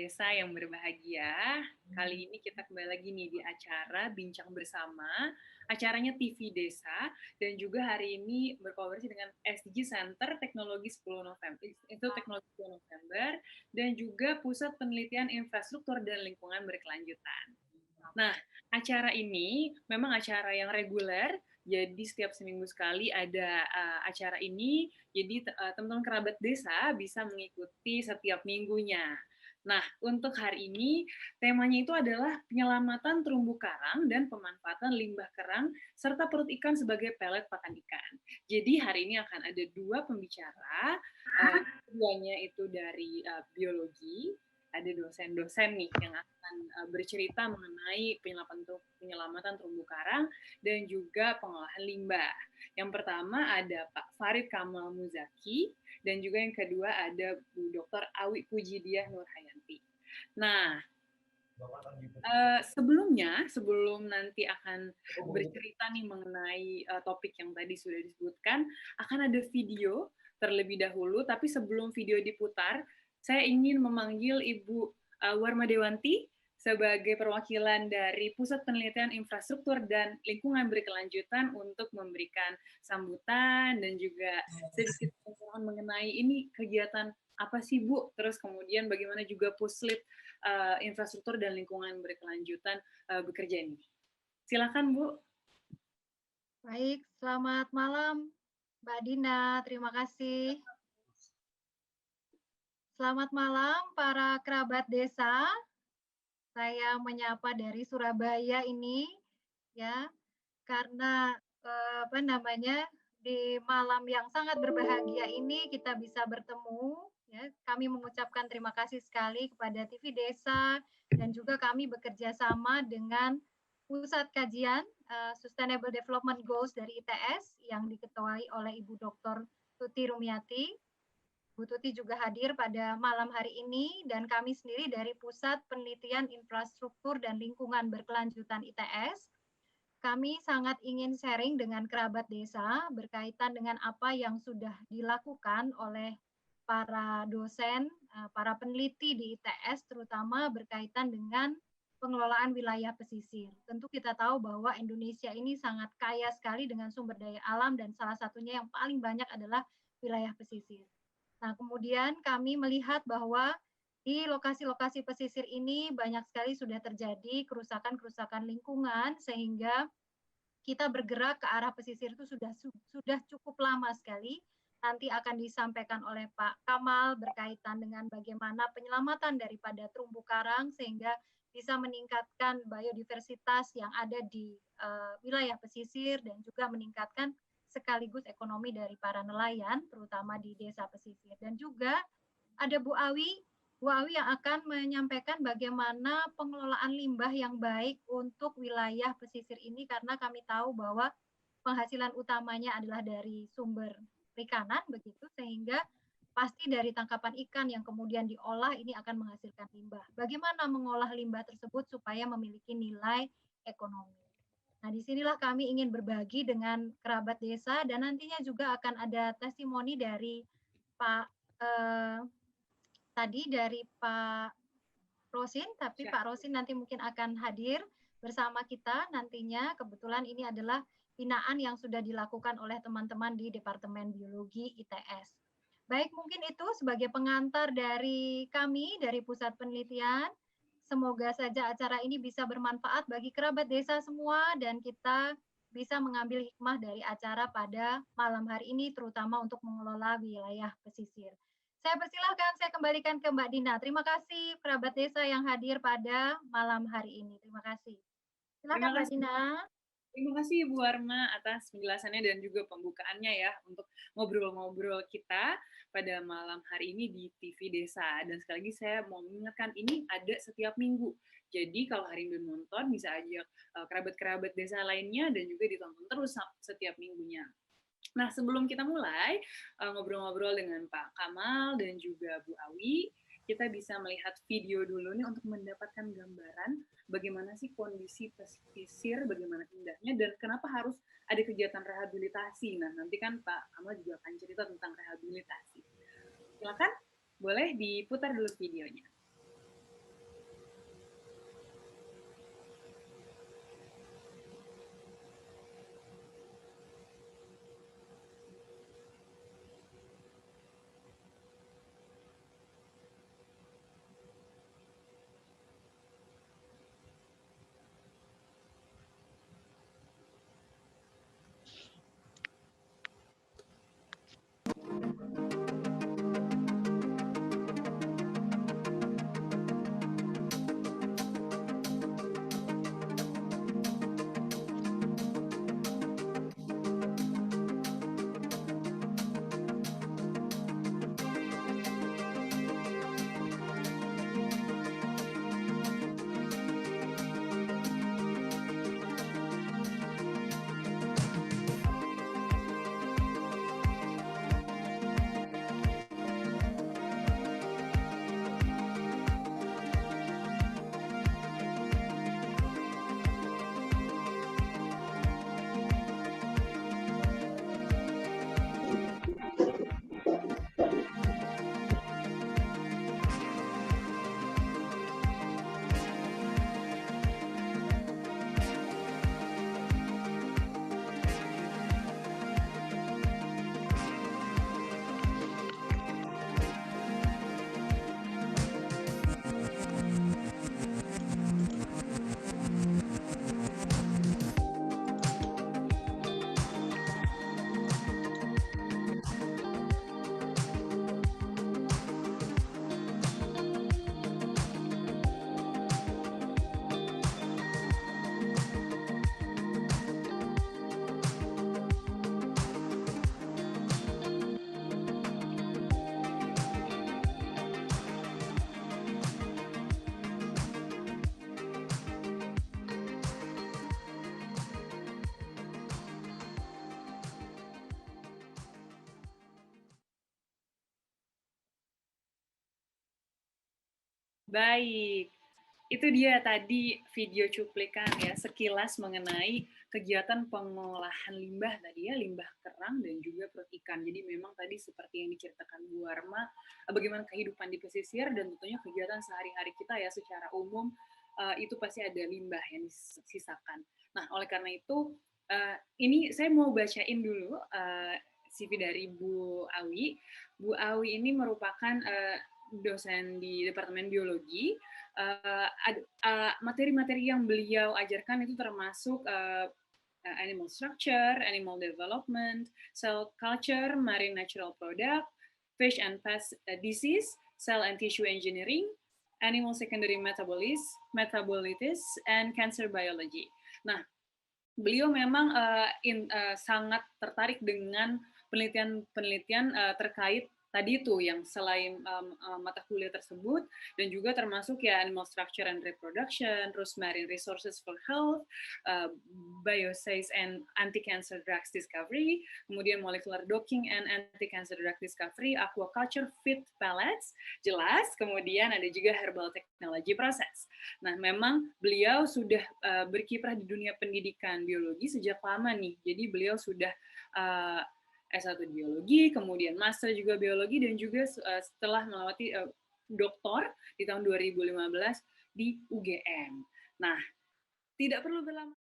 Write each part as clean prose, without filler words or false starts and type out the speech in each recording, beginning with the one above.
Desa yang berbahagia. Kali ini kita kembali lagi nih di acara Bincang Bersama, acaranya TV Desa, dan juga hari ini berkolaborasi dengan SDG Center Teknologi 10 November, itu Teknologi 10 November, dan juga Pusat Penelitian Infrastruktur dan Lingkungan Berkelanjutan. Nah, acara ini memang acara yang reguler, jadi setiap seminggu sekali ada acara ini, jadi teman-teman kerabat desa bisa mengikuti setiap minggunya. Nah, untuk hari ini temanya itu adalah penyelamatan terumbu karang dan pemanfaatan limbah kerang serta perut ikan sebagai pelet pakan ikan. Jadi hari ini akan ada dua pembicara, keduanya itu dari biologi, ada dosen-dosen nih yang akan bercerita mengenai penyelamatan terumbu karang dan juga pengolahan limbah. Yang pertama ada Pak Farid Kamal Muzaki, dan juga yang kedua ada Bu Dr. Awi Pujidiah Nurhayanti. Nah, sebelum nanti akan bercerita nih mengenai topik yang tadi sudah disebutkan, akan ada video terlebih dahulu, tapi sebelum video diputar, saya ingin memanggil Ibu Warma Dewanti sebagai perwakilan dari Pusat Penelitian Infrastruktur dan Lingkungan Berkelanjutan untuk memberikan sambutan dan juga sedikit pencerahan mengenai ini kegiatan apa sih Bu, terus kemudian bagaimana juga Puslit Infrastruktur dan Lingkungan Berkelanjutan bekerja ini. Silakan Bu. Baik, selamat malam Mbak Dina, terima kasih. Selamat malam para kerabat desa. Saya menyapa dari Surabaya ini, ya, karena di malam yang sangat berbahagia ini kita bisa bertemu. Ya, kami mengucapkan terima kasih sekali kepada TV Desa dan juga kami bekerja sama dengan Pusat Kajian Sustainable Development Goals dari ITS yang diketuai oleh Ibu Dr. Tuti Rumiati. Bu Tuti juga hadir pada malam hari ini dan kami sendiri dari Pusat Penelitian Infrastruktur dan Lingkungan Berkelanjutan ITS. Kami sangat ingin sharing dengan kerabat desa berkaitan dengan apa yang sudah dilakukan oleh para dosen, para peneliti di ITS, terutama berkaitan dengan pengelolaan wilayah pesisir. Tentu kita tahu bahwa Indonesia ini sangat kaya sekali dengan sumber daya alam dan salah satunya yang paling banyak adalah wilayah pesisir. Nah, kemudian kami melihat bahwa di lokasi-lokasi pesisir ini banyak sekali sudah terjadi kerusakan-kerusakan lingkungan sehingga kita bergerak ke arah pesisir itu sudah cukup lama sekali. Nanti akan disampaikan oleh Pak Kamal berkaitan dengan bagaimana penyelamatan daripada terumbu karang sehingga bisa meningkatkan biodiversitas yang ada di wilayah pesisir dan juga meningkatkan sekaligus ekonomi dari para nelayan, terutama di desa pesisir. Dan juga ada Bu Awi yang akan menyampaikan bagaimana pengelolaan limbah yang baik untuk wilayah pesisir ini, karena kami tahu bahwa penghasilan utamanya adalah dari sumber perikanan, begitu, sehingga pasti dari tangkapan ikan yang kemudian diolah ini akan menghasilkan limbah. Bagaimana mengolah limbah tersebut supaya memiliki nilai ekonomi. Nah, disinilah kami ingin berbagi dengan kerabat desa dan nantinya juga akan ada testimoni dari Pak Rosin, tapi Pak Rosin nanti mungkin akan hadir bersama kita nantinya. Kebetulan ini adalah binaan yang sudah dilakukan oleh teman-teman di Departemen Biologi ITS. Baik, mungkin itu sebagai pengantar dari kami, dari Pusat Penelitian. Semoga saja acara ini bisa bermanfaat bagi kerabat desa semua dan kita bisa mengambil hikmah dari acara pada malam hari ini, terutama untuk mengelola wilayah pesisir. Saya persilahkan, saya kembalikan ke Mbak Dina. Terima kasih kerabat desa yang hadir pada malam hari ini. Terima kasih. Silakan Mbak Dina. Terima kasih Bu Warma atas penjelasannya dan juga pembukaannya ya untuk ngobrol-ngobrol kita pada malam hari ini di TV Desa. Dan sekali lagi saya mau mengingatkan ini ada setiap minggu. Jadi kalau hari ini nonton bisa ajak kerabat-kerabat desa lainnya dan juga ditonton terus setiap minggunya. Nah, sebelum kita mulai ngobrol-ngobrol dengan Pak Kamal dan juga Bu Awi, kita bisa melihat video dulu nih untuk mendapatkan gambaran bagaimana sih kondisi pesisir, bagaimana indahnya, dan kenapa harus ada kegiatan rehabilitasi. Nah, nanti kan Pak Kamal juga akan cerita tentang rehabilitasi. Silakan, boleh diputar dulu videonya. Baik, itu dia tadi video cuplikan ya, sekilas mengenai kegiatan pengolahan limbah tadi ya, limbah kerang dan juga perut ikan. Jadi memang tadi seperti yang diceritakan Bu Warma, bagaimana kehidupan di pesisir dan tentunya kegiatan sehari-hari kita ya secara umum itu pasti ada limbah yang disisakan. Nah, oleh karena itu ini saya mau bacain dulu CV dari Bu Awi. Bu Awi ini merupakan dosen di Departemen Biologi. Materi-materi yang beliau ajarkan itu termasuk animal structure, animal development, cell culture, marine natural product, fish and pest disease, cell and tissue engineering, animal secondary metabolitis, and cancer biology. Nah, beliau memang sangat tertarik dengan penelitian-penelitian terkait tadi itu yang selain mata kuliah tersebut dan juga termasuk ya animal structure and reproduction, terus marine resources for health, bioscience and anti-cancer drugs discovery, kemudian molecular docking and anti-cancer drug discovery, aquaculture feed pellets, jelas, kemudian ada juga herbal technology process. Nah, memang beliau sudah berkiprah di dunia pendidikan biologi sejak lama nih. Jadi beliau sudah S1 biologi, kemudian master juga biologi dan juga setelah melewati doktor di tahun 2015 di UGM. Nah, tidak perlu berlama.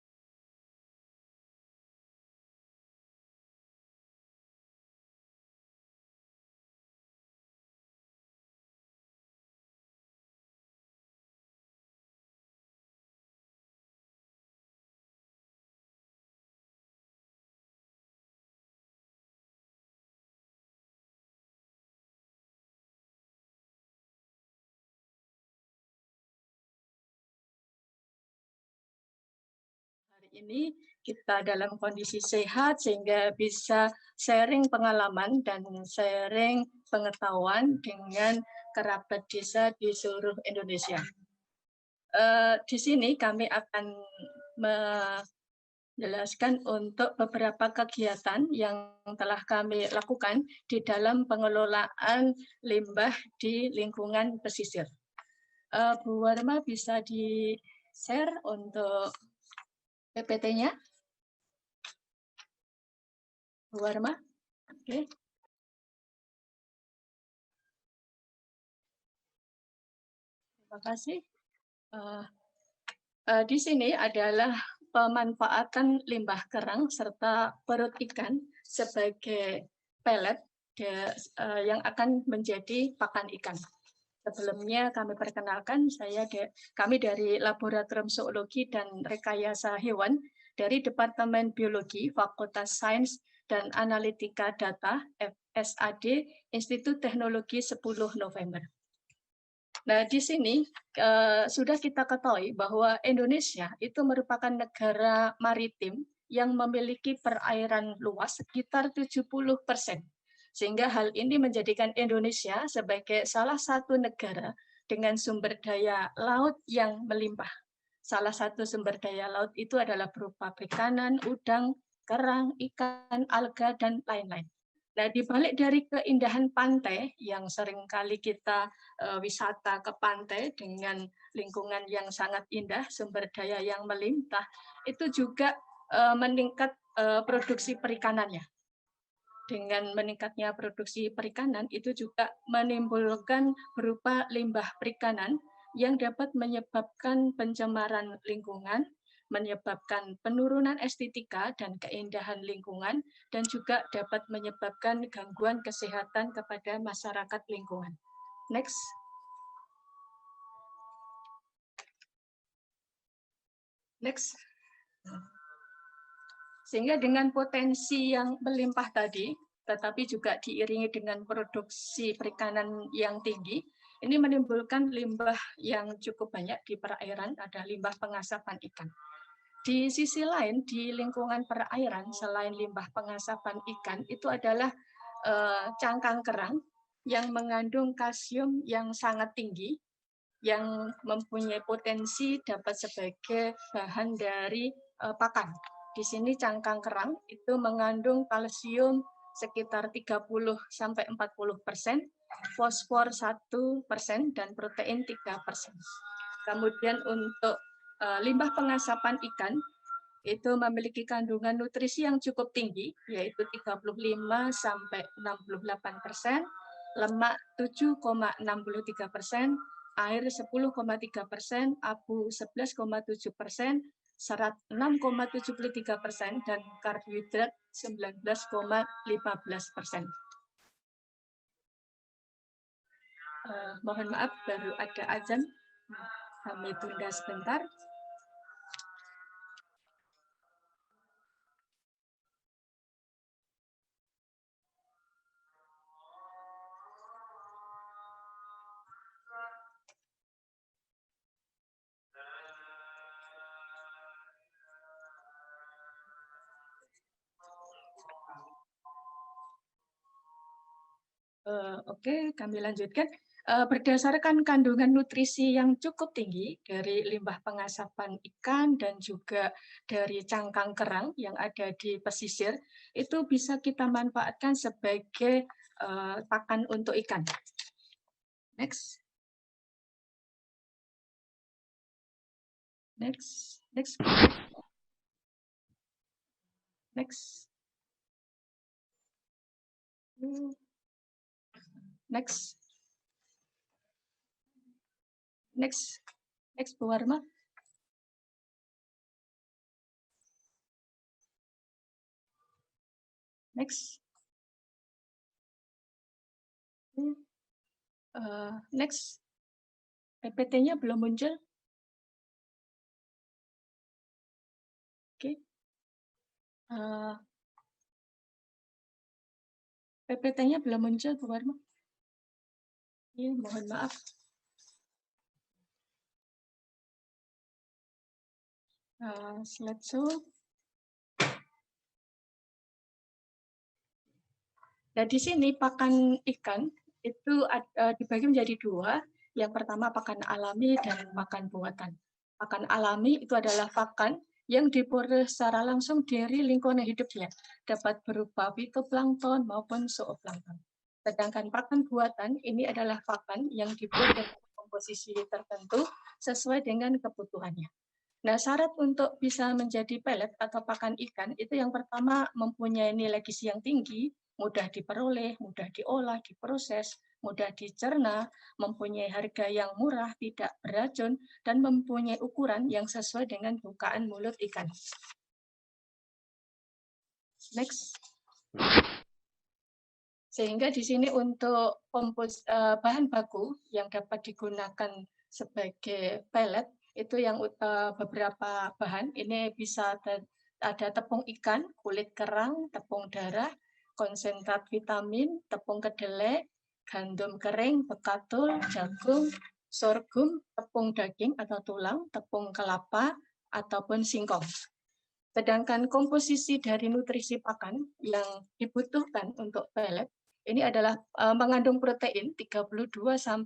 Ini kita dalam kondisi sehat sehingga bisa sharing pengalaman dan sharing pengetahuan dengan kerabat desa di seluruh Indonesia. Di sini kami akan menjelaskan untuk beberapa kegiatan yang telah kami lakukan di dalam pengelolaan limbah di lingkungan pesisir. Bu Warma bisa di-share untuk PPT-nya? Bu Warma? Oke. Terima kasih. Di sini adalah pemanfaatan limbah kerang serta perut ikan sebagai pelet yang akan menjadi pakan ikan. Sebelumnya kami perkenalkan, kami dari Laboratorium Zoologi dan Rekayasa Hewan dari Departemen Biologi, Fakultas Sains dan Analitika Data, FSAD, Institut Teknologi 10 November. Nah, di sini sudah kita ketahui bahwa Indonesia itu merupakan negara maritim yang memiliki perairan luas sekitar 70%. Sehingga hal ini menjadikan Indonesia sebagai salah satu negara dengan sumber daya laut yang melimpah. Salah satu sumber daya laut itu adalah berupa perikanan, udang, kerang, ikan, alga, dan lain-lain. Nah, dibalik dari keindahan pantai yang seringkali kita wisata ke pantai dengan lingkungan yang sangat indah, sumber daya yang melimpah, itu juga meningkat produksi perikanannya. Dengan meningkatnya produksi perikanan, itu juga menimbulkan berupa limbah perikanan yang dapat menyebabkan pencemaran lingkungan, menyebabkan penurunan estetika dan keindahan lingkungan, dan juga dapat menyebabkan gangguan kesehatan kepada masyarakat lingkungan. Next. Next. Sehingga dengan potensi yang melimpah tadi, tetapi juga diiringi dengan produksi perikanan yang tinggi, ini menimbulkan limbah yang cukup banyak di perairan, ada limbah pengasapan ikan. Di sisi lain, di lingkungan perairan, selain limbah pengasapan ikan, itu adalah cangkang kerang yang mengandung kalsium yang sangat tinggi, yang mempunyai potensi dapat sebagai bahan dari pakan. Di sini cangkang kerang itu mengandung kalsium sekitar 30-40%, fosfor 1% dan protein 3%. Kemudian untuk limbah pengasapan ikan itu memiliki kandungan nutrisi yang cukup tinggi, yaitu 35 sampai 68%, lemak 7,63%, air 10,3%, abu 11,7%, serat 6,73%, dan karbohidrat 19,15%. Mohon maaf, baru ada azan. Kami tunda sebentar. Oke, kami lanjutkan. Berdasarkan kandungan nutrisi yang cukup tinggi dari limbah pengasapan ikan dan juga dari cangkang kerang yang ada di pesisir, itu bisa kita manfaatkan sebagai pakan untuk ikan. Next. Next. Next. Next. Next. Next. Next, Bu Warma. Next. Next. PPT-nya belum muncul. Oke. PPT-nya belum muncul, Bu Warma. Mohon maaf. Slideshow. Nah, di sini pakan ikan itu dibagi menjadi dua. Yang pertama pakan alami dan pakan buatan. Pakan alami itu adalah pakan yang diperoleh secara langsung dari lingkungan hidupnya, dapat berupa fitoplankton maupun zooplankton. Sedangkan pakan buatan ini adalah pakan yang dibuat dengan komposisi tertentu sesuai dengan kebutuhannya. Nah, syarat untuk bisa menjadi pelet atau pakan ikan itu yang pertama mempunyai nilai gizi yang tinggi, mudah diperoleh, mudah diolah, diproses, mudah dicerna, mempunyai harga yang murah, tidak beracun, dan mempunyai ukuran yang sesuai dengan bukaan mulut ikan. Next. Sehingga di sini untuk bahan baku yang dapat digunakan sebagai pelet, itu yang beberapa bahan, ini bisa ada tepung ikan, kulit kerang, tepung darah, konsentrat vitamin, tepung kedelai, gandum kering, bekatul, jagung, sorghum, tepung daging atau tulang, tepung kelapa, ataupun singkong. Sedangkan komposisi dari nutrisi pakan yang dibutuhkan untuk pelet, ini adalah mengandung protein 32-45%,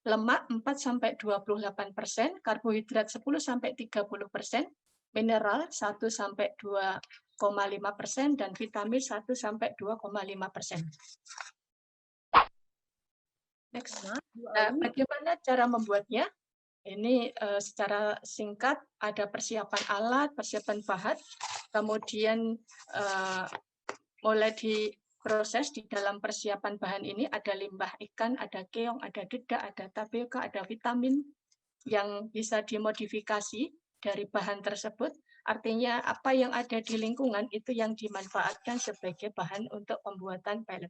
lemak 4-28%, karbohidrat 10-30%, mineral 1-2,5%, dan vitamin 1-2,5%. Next. Nah, bagaimana cara membuatnya? Ini secara singkat ada persiapan alat, persiapan bahan, kemudian mulai diproses di dalam persiapan bahan ini ada limbah ikan, ada keong, ada dedak, ada tapioka, ada vitamin yang bisa dimodifikasi dari bahan tersebut. Artinya apa yang ada di lingkungan itu yang dimanfaatkan sebagai bahan untuk pembuatan pelet.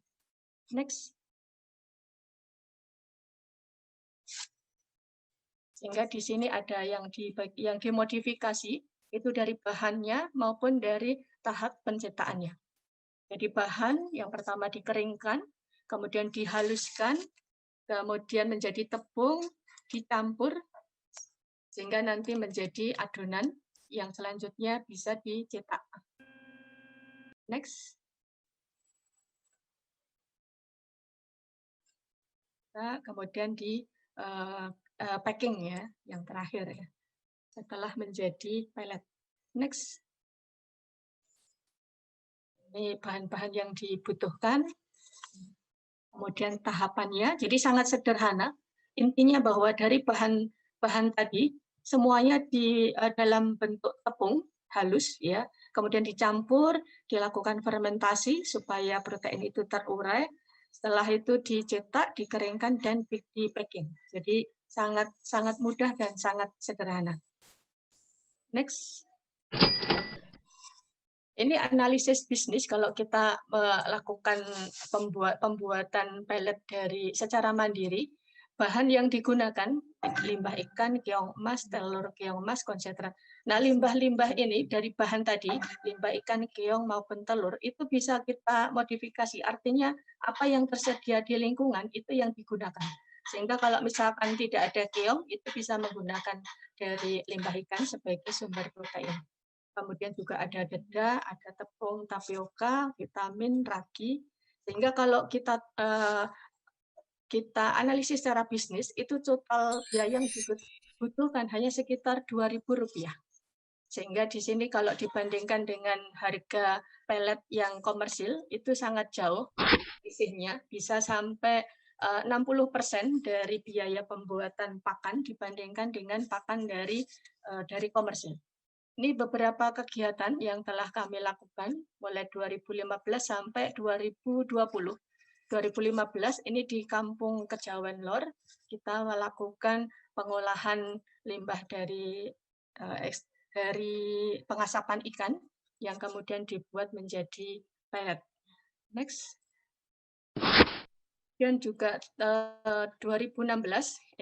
Next. Sehingga di sini ada yang dimodifikasi itu dari bahannya maupun dari tahap pencetakannya. Jadi bahan yang pertama dikeringkan, kemudian dihaluskan, kemudian menjadi tepung, dicampur, sehingga nanti menjadi adonan yang selanjutnya bisa dicetak. Next. Nah, kemudian di packing ya, yang terakhir ya, setelah menjadi pelet. Next. Ini bahan-bahan yang dibutuhkan. kemudian tahapannya, jadi sangat sederhana. Intinya bahwa dari bahan tadi semuanya di dalam bentuk tepung halus ya, kemudian dicampur, dilakukan fermentasi supaya protein itu terurai. Setelah itu dicetak, dikeringkan dan di packing. Jadi sangat sangat mudah dan sangat sederhana. Next. Ini analisis bisnis kalau kita melakukan pembuatan pellet secara mandiri, bahan yang digunakan limbah ikan, keong emas, telur keong emas, konsentrat. Nah, limbah-limbah ini dari bahan tadi, limbah ikan, keong maupun telur, itu bisa kita modifikasi. Artinya apa yang tersedia di lingkungan itu yang digunakan. Sehingga kalau misalkan tidak ada keong, itu bisa menggunakan dari limbah ikan sebagai sumber protein. Kemudian juga ada deda, ada tepung tapioka, vitamin, ragi. Sehingga kalau kita analisis secara bisnis, itu total biaya yang dibutuhkan hanya sekitar Rp2.000. Sehingga di sini kalau dibandingkan dengan harga pelet yang komersil, itu sangat jauh isinya, bisa sampai 60% dari biaya pembuatan pakan dibandingkan dengan pakan dari komersil. Ini beberapa kegiatan yang telah kami lakukan mulai 2015 sampai 2020. 2015 ini di Kampung Kejawen Lor, kita melakukan pengolahan limbah dari pengasapan ikan yang kemudian dibuat menjadi pellet. Next. Dan juga 2016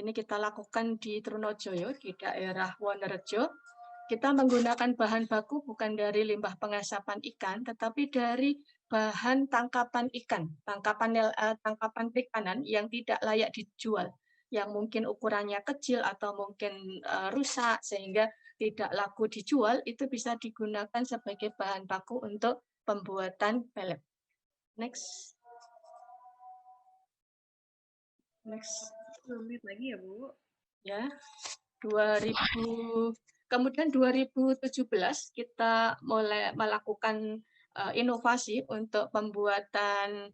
ini kita lakukan di Trunojoyo di daerah Wonorejo. Kita menggunakan bahan baku bukan dari limbah pengasapan ikan, tetapi dari bahan tangkapan ikan, tangkapan perikanan yang tidak layak dijual, yang mungkin ukurannya kecil atau mungkin rusak sehingga tidak laku dijual, itu bisa digunakan sebagai bahan baku untuk pembuatan pellet. Next. Next. 10 menit lagi ya, Bu. Ya, 2000. Kemudian 2017 kita mulai melakukan inovasi untuk pembuatan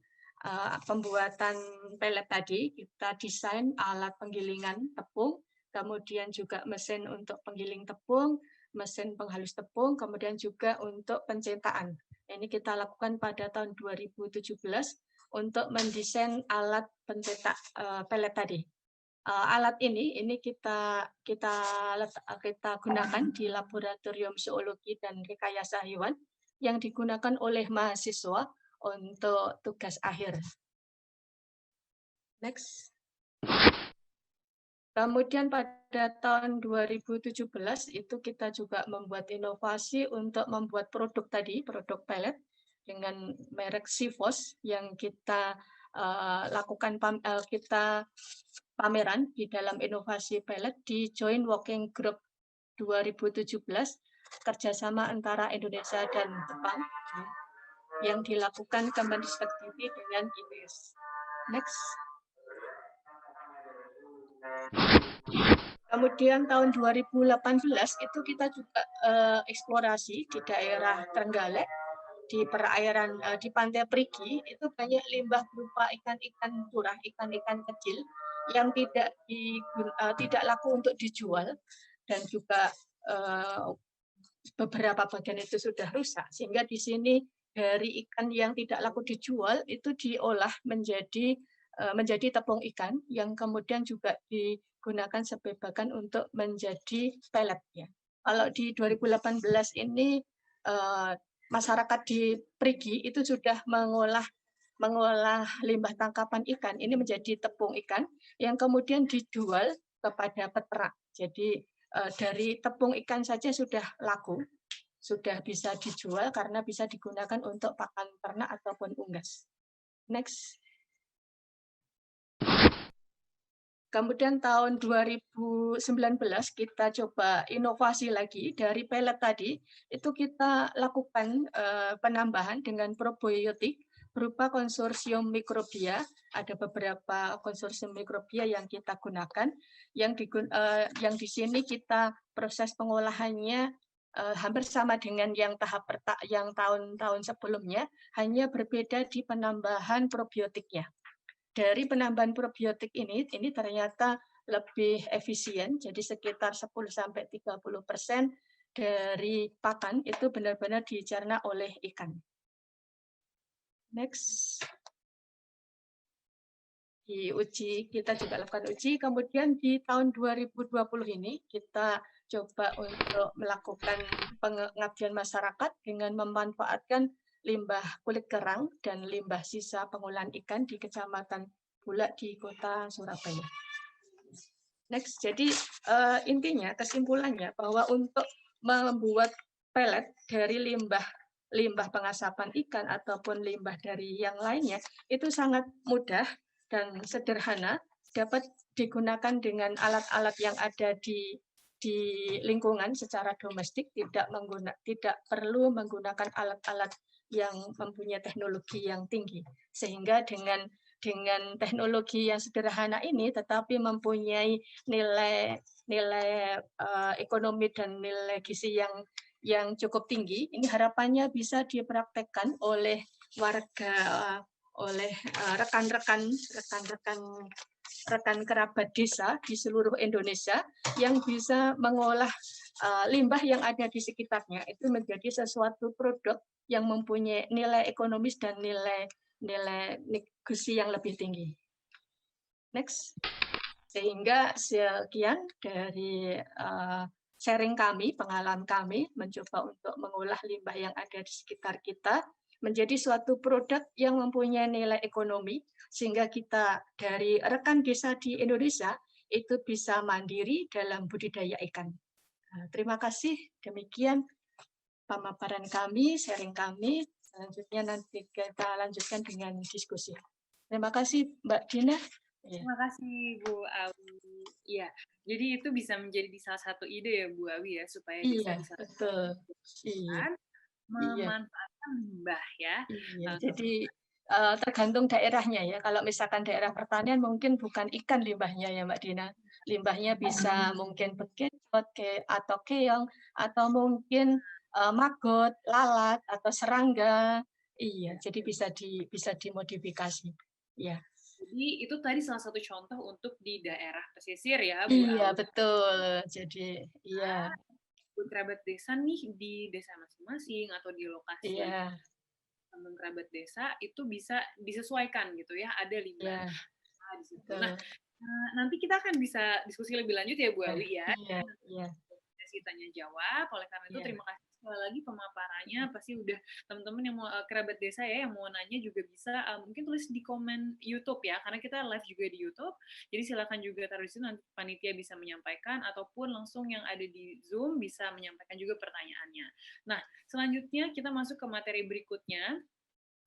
pellet tadi. Kita desain alat penggilingan tepung, kemudian juga mesin untuk penggiling tepung, mesin penghalus tepung, kemudian juga untuk pencetakan. Ini kita lakukan pada tahun 2017 untuk mendesain alat pencetak pellet tadi. Alat ini kita gunakan di laboratorium zoologi dan rekayasa hewan yang digunakan oleh mahasiswa untuk tugas akhir. Next. Kemudian pada tahun 2017 itu kita juga membuat inovasi untuk membuat produk tadi, produk pellet dengan merek Sifos yang kita lakukan kita pameran di dalam inovasi pellet di Joint Working Group 2017 kerjasama antara Indonesia dan Jepang yang dilakukan Kemendikbud dengan ITS. Next. Kemudian tahun 2018 itu kita juga eksplorasi di daerah Trenggalek, di perairan di Pantai Perigi itu banyak limbah berupa ikan-ikan curah, ikan-ikan kecil yang tidak laku untuk dijual dan juga beberapa bagian itu sudah rusak, sehingga di sini dari ikan yang tidak laku dijual itu diolah menjadi tepung ikan yang kemudian juga digunakan sebagai bahan untuk menjadi pellet ya. Kalau di 2018 ini masyarakat di Perigi itu sudah mengolah limbah tangkapan ikan ini menjadi tepung ikan yang kemudian dijual kepada peternak. Jadi dari tepung ikan saja sudah laku, sudah bisa dijual karena bisa digunakan untuk pakan ternak ataupun unggas. Next. Kemudian tahun 2019 kita coba inovasi lagi dari pellet tadi, itu kita lakukan penambahan dengan probiotik berupa konsorsium mikrobia. Ada beberapa konsorsium mikrobia yang kita gunakan, yang di sini kita proses pengolahannya hampir sama dengan yang tahun-tahun sebelumnya, hanya berbeda di penambahan probiotiknya. dari penambahan probiotik ini ternyata lebih efisien, jadi sekitar 10-30% dari pakan itu benar-benar dicerna oleh ikan. Next. Diuji, kita juga lakukan uji, kemudian di tahun 2020 ini kita coba untuk melakukan pengabdian masyarakat dengan memanfaatkan limbah kulit kerang dan limbah sisa pengolahan ikan di Kecamatan Bulak di Kota Surabaya. Next, jadi intinya kesimpulannya bahwa untuk membuat pelet dari limbah pengasapan ikan ataupun limbah dari yang lainnya itu sangat mudah dan sederhana, dapat digunakan dengan alat-alat yang ada di lingkungan secara domestik, tidak perlu menggunakan alat-alat yang mempunyai teknologi yang tinggi, sehingga dengan teknologi yang sederhana ini tetapi mempunyai nilai ekonomi dan nilai gizi yang cukup tinggi, ini harapannya bisa dipraktekkan oleh warga, oleh rekan-rekan kerabat desa di seluruh Indonesia yang bisa mengolah limbah yang ada di sekitarnya itu menjadi sesuatu produk yang mempunyai nilai ekonomis dan nilai gizi yang lebih tinggi. Next. Sehingga sekian dari sharing kami, pengalaman kami mencoba untuk mengolah limbah yang ada di sekitar kita menjadi suatu produk yang mempunyai nilai ekonomi, sehingga kita dari rekan desa di Indonesia itu bisa mandiri dalam budidaya ikan. Terima kasih, demikian pemaparan kami, sharing kami. Selanjutnya nanti kita lanjutkan dengan diskusi. Terima kasih, Mbak Dina. Terima kasih Bu Awi. Iya, jadi itu bisa menjadi salah satu ide ya Bu Awi ya, supaya desa-desa betul. memanfaatkan limbah ya. Iya, jadi tergantung daerahnya ya. Kalau misalkan daerah pertanian mungkin bukan ikan limbahnya ya Mbak Dina. Limbahnya bisa mungkin bekicot atau keong atau mungkin maggot, lalat atau serangga. Iya, jadi bisa dimodifikasi. Iya. Jadi itu tadi salah satu contoh untuk di daerah pesisir ya Bu Iya, Awi. betul. Jadi iya. Buat kerabat desa nih di desa masing-masing atau di lokasi teman kerabat desa itu bisa disesuaikan gitu ya, ada limbah di situ. Nah, nanti kita akan bisa diskusi lebih lanjut ya Bu Awi ya. Iya. Sesi tanya jawab. Oleh karena itu terima kasih sekali lagi pemaparannya. Pasti udah teman-teman yang mau kerabat desa ya yang mau nanya juga bisa mungkin tulis di komen YouTube ya, karena kita live juga di YouTube. Jadi silakan juga taruh di situ, nanti panitia bisa menyampaikan ataupun langsung yang ada di Zoom bisa menyampaikan juga pertanyaannya. Nah, selanjutnya kita masuk ke materi berikutnya.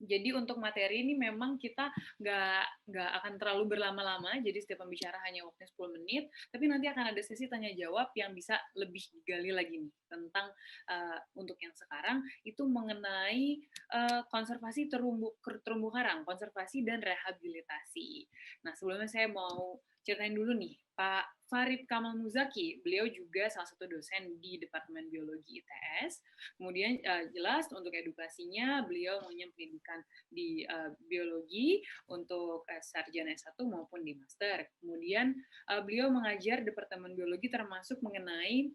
Jadi untuk materi ini memang kita nggak akan terlalu berlama-lama, jadi setiap pembicara hanya waktunya 10 menit, tapi nanti akan ada sesi tanya-jawab yang bisa lebih digali lagi nih, tentang untuk yang sekarang, itu mengenai konservasi terumbu karang, konservasi dan rehabilitasi. Nah, sebelumnya saya mau ceritain dulu nih, Pak Farid Kamal Muzaki, beliau juga salah satu dosen di Departemen Biologi ITS. Kemudian jelas untuk edukasinya, beliau punya pendidikan di biologi untuk sarjana S1 maupun di master. Kemudian beliau mengajar Departemen Biologi termasuk mengenai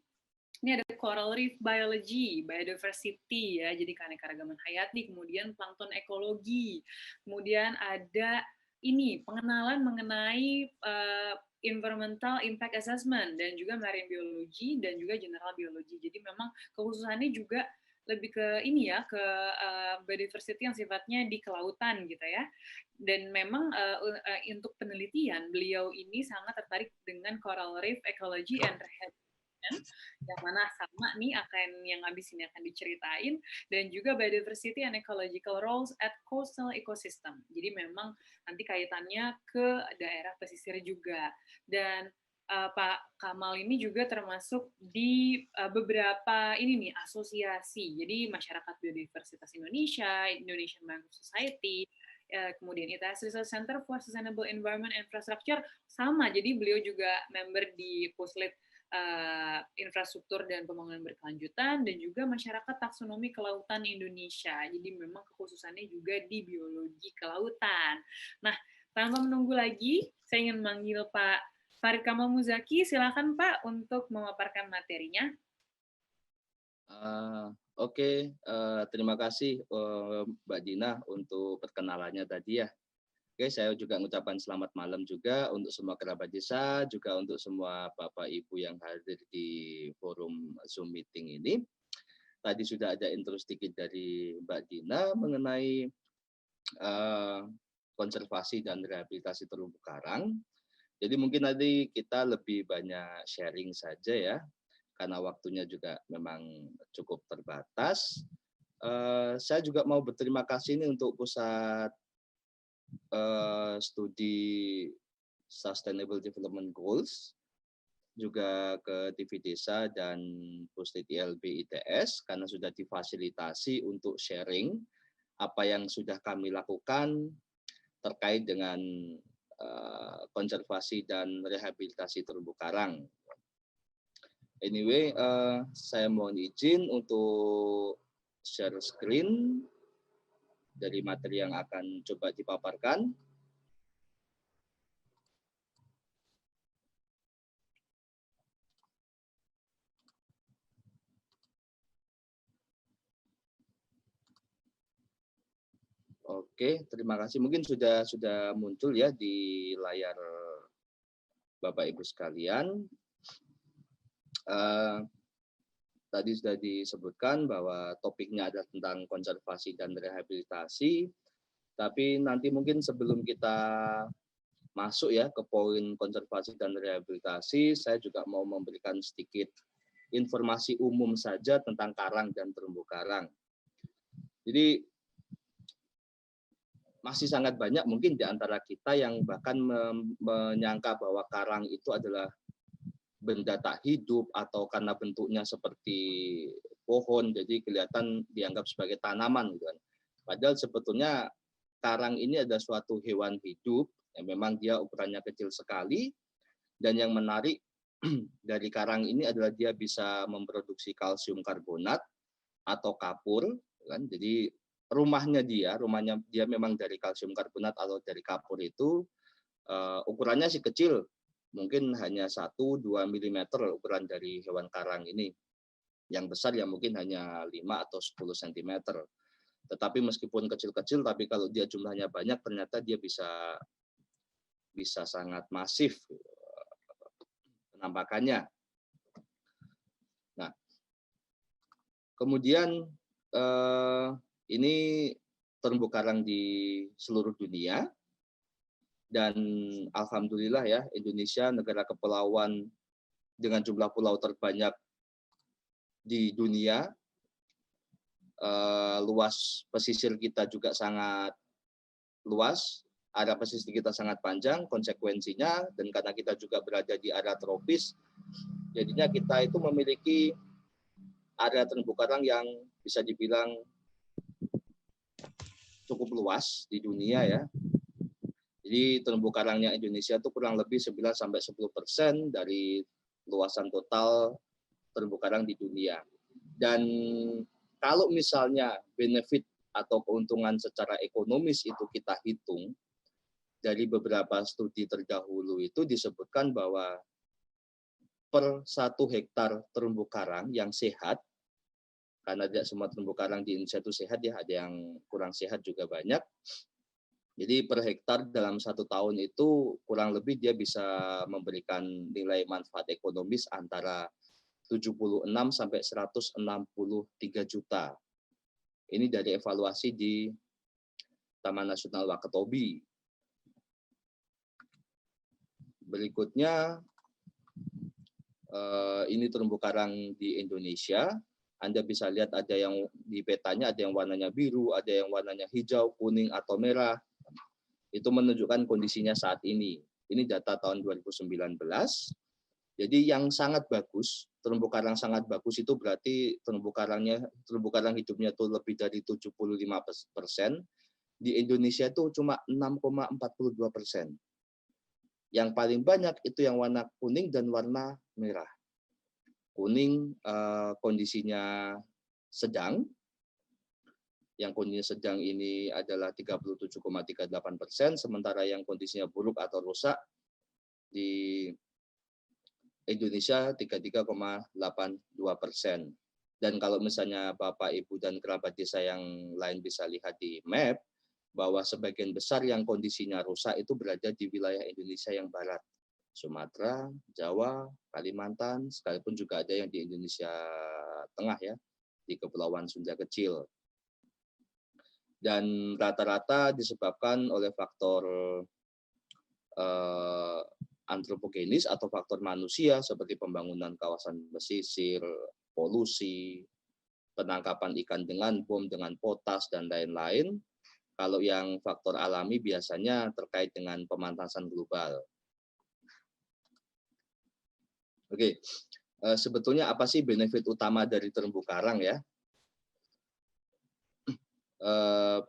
ini ada coral reef biology, biodiversity ya, jadi keanekaragaman hayati, kemudian plankton ekologi, kemudian ada ini pengenalan mengenai environmental impact assessment dan juga marine biology dan juga general biology. Jadi memang kekhususannya juga lebih ke ini ya, ke biodiversity yang sifatnya di kelautan gitu ya. Dan memang untuk penelitian beliau ini sangat tertarik dengan coral reef ecology and rehabilitation, yang mana sama nih akan yang habis ini akan diceritain, dan juga biodiversity and ecological roles at coastal ecosystem. Jadi memang nanti kaitannya ke daerah pesisir juga. Dan Pak Kamal ini juga termasuk di beberapa ini nih asosiasi. Jadi Masyarakat Biodiversitas Indonesia, Indonesian Mangrove Society, kemudian ITS Research Center for Sustainable Environment Infrastructure sama. Jadi beliau juga member di Puslit Infrastruktur dan Pembangunan Berkelanjutan dan juga Masyarakat Taksonomi Kelautan Indonesia. Jadi memang kekhususannya juga di biologi kelautan. Nah, Tanpa menunggu lagi, saya ingin memanggil Pak Farid Kamal Muzaki. Silakan Pak untuk memaparkan materinya. Oke, terima kasih Mbak Dina untuk perkenalannya tadi ya. Oke, saya juga mengucapkan selamat malam juga untuk semua kerabat desa, juga untuk semua Bapak Ibu yang hadir di forum Zoom meeting ini. Tadi sudah ada intro sedikit dari Mbak Dina mengenai konservasi dan rehabilitasi terumbu karang. Jadi mungkin nanti kita lebih banyak sharing saja ya, karena waktunya juga memang cukup terbatas. Saya juga mau berterima kasih ini untuk pusat studi Sustainable Development Goals, juga ke TV Desa dan Puslit ILB ITS karena sudah difasilitasi untuk sharing apa yang sudah kami lakukan terkait dengan konservasi dan rehabilitasi terumbu karang. Anyway, saya mohon izin untuk share screen dari materi yang akan coba dipaparkan. Oke, terima kasih. Mungkin sudah muncul ya di layar Bapak Ibu sekalian. Tadi sudah disebutkan bahwa topiknya adalah tentang konservasi dan rehabilitasi. Tapi nanti mungkin sebelum kita masuk ya ke poin konservasi dan rehabilitasi, saya juga mau memberikan sedikit informasi umum saja tentang karang dan terumbu karang. Jadi masih sangat banyak mungkin di antara kita yang bahkan menyangka bahwa karang itu adalah benda tak hidup atau karena bentuknya seperti pohon, jadi kelihatan dianggap sebagai tanaman gitu kan. Padahal sebetulnya karang ini adalah suatu hewan hidup yang memang dia ukurannya kecil sekali, dan yang menarik dari karang ini adalah dia bisa memproduksi kalsium karbonat atau kapur kan. Jadi rumahnya dia memang dari kalsium karbonat atau dari kapur itu ukurannya sih kecil, mungkin hanya 1-2 mm ukuran dari hewan karang ini. Yang besar ya mungkin hanya 5 atau 10 cm. Tetapi meskipun kecil-kecil, tapi kalau dia jumlahnya banyak, ternyata dia bisa sangat masif penampakannya. Nah, kemudian ini terumbu karang di seluruh dunia, dan alhamdulillah ya, Indonesia negara kepulauan dengan jumlah pulau terbanyak di dunia. Luas pesisir kita juga sangat luas, area pesisir kita sangat panjang, konsekuensinya, dan karena kita juga berada di area tropis, jadinya kita itu memiliki area terumbu karang yang bisa dibilang cukup luas di dunia ya. Jadi terumbu karangnya Indonesia itu kurang lebih 9-10% dari luasan total terumbu karang di dunia. Dan kalau misalnya benefit atau keuntungan secara ekonomis itu kita hitung, dari beberapa studi terdahulu itu disebutkan bahwa per 1 hektar terumbu karang yang sehat, karena tidak semua terumbu karang di Indonesia itu sehat ya, ada yang kurang sehat juga banyak. Jadi per hektar dalam 1 tahun itu kurang lebih dia bisa memberikan nilai manfaat ekonomis antara 76 sampai 163 juta. Ini dari evaluasi di Taman Nasional Wakatobi. Berikutnya, ini terumbu karang di Indonesia. Anda bisa lihat ada yang di petanya, ada yang warnanya biru, ada yang warnanya hijau, kuning, atau merah. Itu menunjukkan kondisinya saat ini. Ini data tahun 2019. Jadi yang sangat bagus, terumbu karang sangat bagus itu berarti terumbu karang hidupnya itu lebih dari 75%. Di Indonesia itu cuma 6,42%. Yang paling banyak itu yang warna kuning dan warna merah. Kuning kondisinya sedang, Yang kondisinya sedang ini adalah 37,38%, sementara yang kondisinya buruk atau rusak di Indonesia 33,82%. Dan kalau misalnya Bapak, Ibu, dan kerabat desa yang lain bisa lihat di map, bahwa sebagian besar yang kondisinya rusak itu berada di wilayah Indonesia yang barat. Sumatera, Jawa, Kalimantan, sekalipun juga ada yang di Indonesia Tengah ya, di Kepulauan Sunda Kecil. Dan rata-rata disebabkan oleh faktor antropogenis atau faktor manusia seperti pembangunan kawasan pesisir, polusi, penangkapan ikan dengan bom, dengan potas, dan lain-lain. Kalau yang faktor alami biasanya terkait dengan pemanasan global. Oke, sebetulnya apa sih benefit utama dari terumbu karang ya?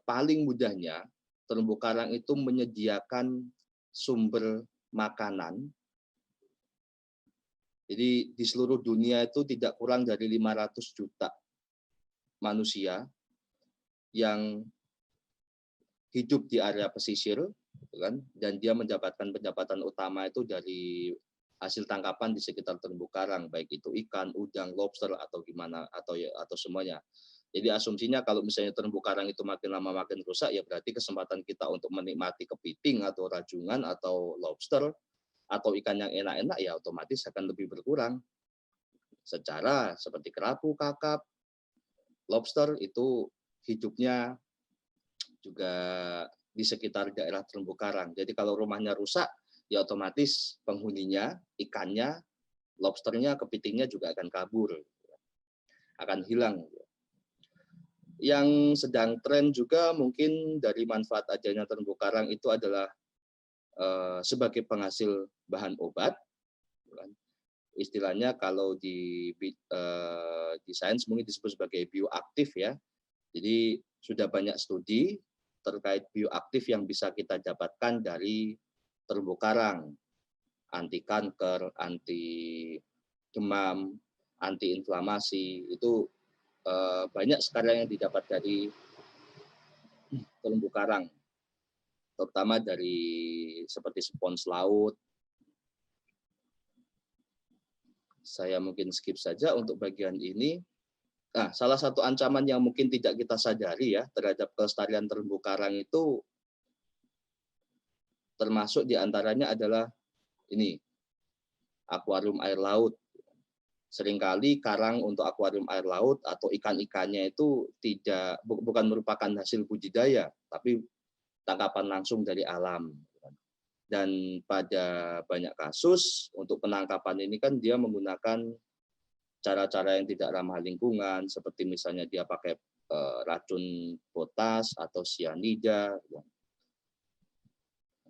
Paling mudahnya, terumbu karang itu menyediakan sumber makanan. Jadi di seluruh dunia itu tidak kurang dari 500 juta manusia yang hidup di area pesisir, kan? Dan dia mendapatkan pendapatan utama itu dari hasil tangkapan di sekitar terumbu karang, baik itu ikan, udang, lobster, atau gimana, atau semuanya. Jadi asumsinya kalau misalnya terumbu karang itu makin lama makin rusak, ya berarti kesempatan kita untuk menikmati kepiting atau rajungan atau lobster atau ikan yang enak-enak ya otomatis akan lebih berkurang. Secara seperti kerapu, kakap, lobster itu hidupnya juga di sekitar daerah terumbu karang. Jadi kalau rumahnya rusak, ya otomatis penghuninya, ikannya, lobsternya, kepitingnya juga akan kabur, akan hilang. Yang sedang tren juga mungkin dari manfaat adanya terumbu karang itu adalah sebagai penghasil bahan obat. Istilahnya kalau di sains mungkin disebut sebagai bioaktif ya. Jadi sudah banyak studi terkait bioaktif yang bisa kita dapatkan dari terumbu karang, anti kanker, anti demam, anti inflamasi, itu banyak sekarang yang didapat dari terumbu karang, terutama dari seperti spons laut. Saya mungkin skip saja untuk bagian ini. Nah, salah satu ancaman yang mungkin tidak kita sadari ya terhadap kelestarian terumbu karang itu termasuk diantaranya adalah ini, akuarium air laut. Seringkali karang untuk akuarium air laut atau ikan-ikannya itu bukan merupakan hasil budidaya, tapi tangkapan langsung dari alam. Dan pada banyak kasus untuk penangkapan ini kan dia menggunakan cara-cara yang tidak ramah lingkungan, seperti misalnya dia pakai racun potas atau sianida.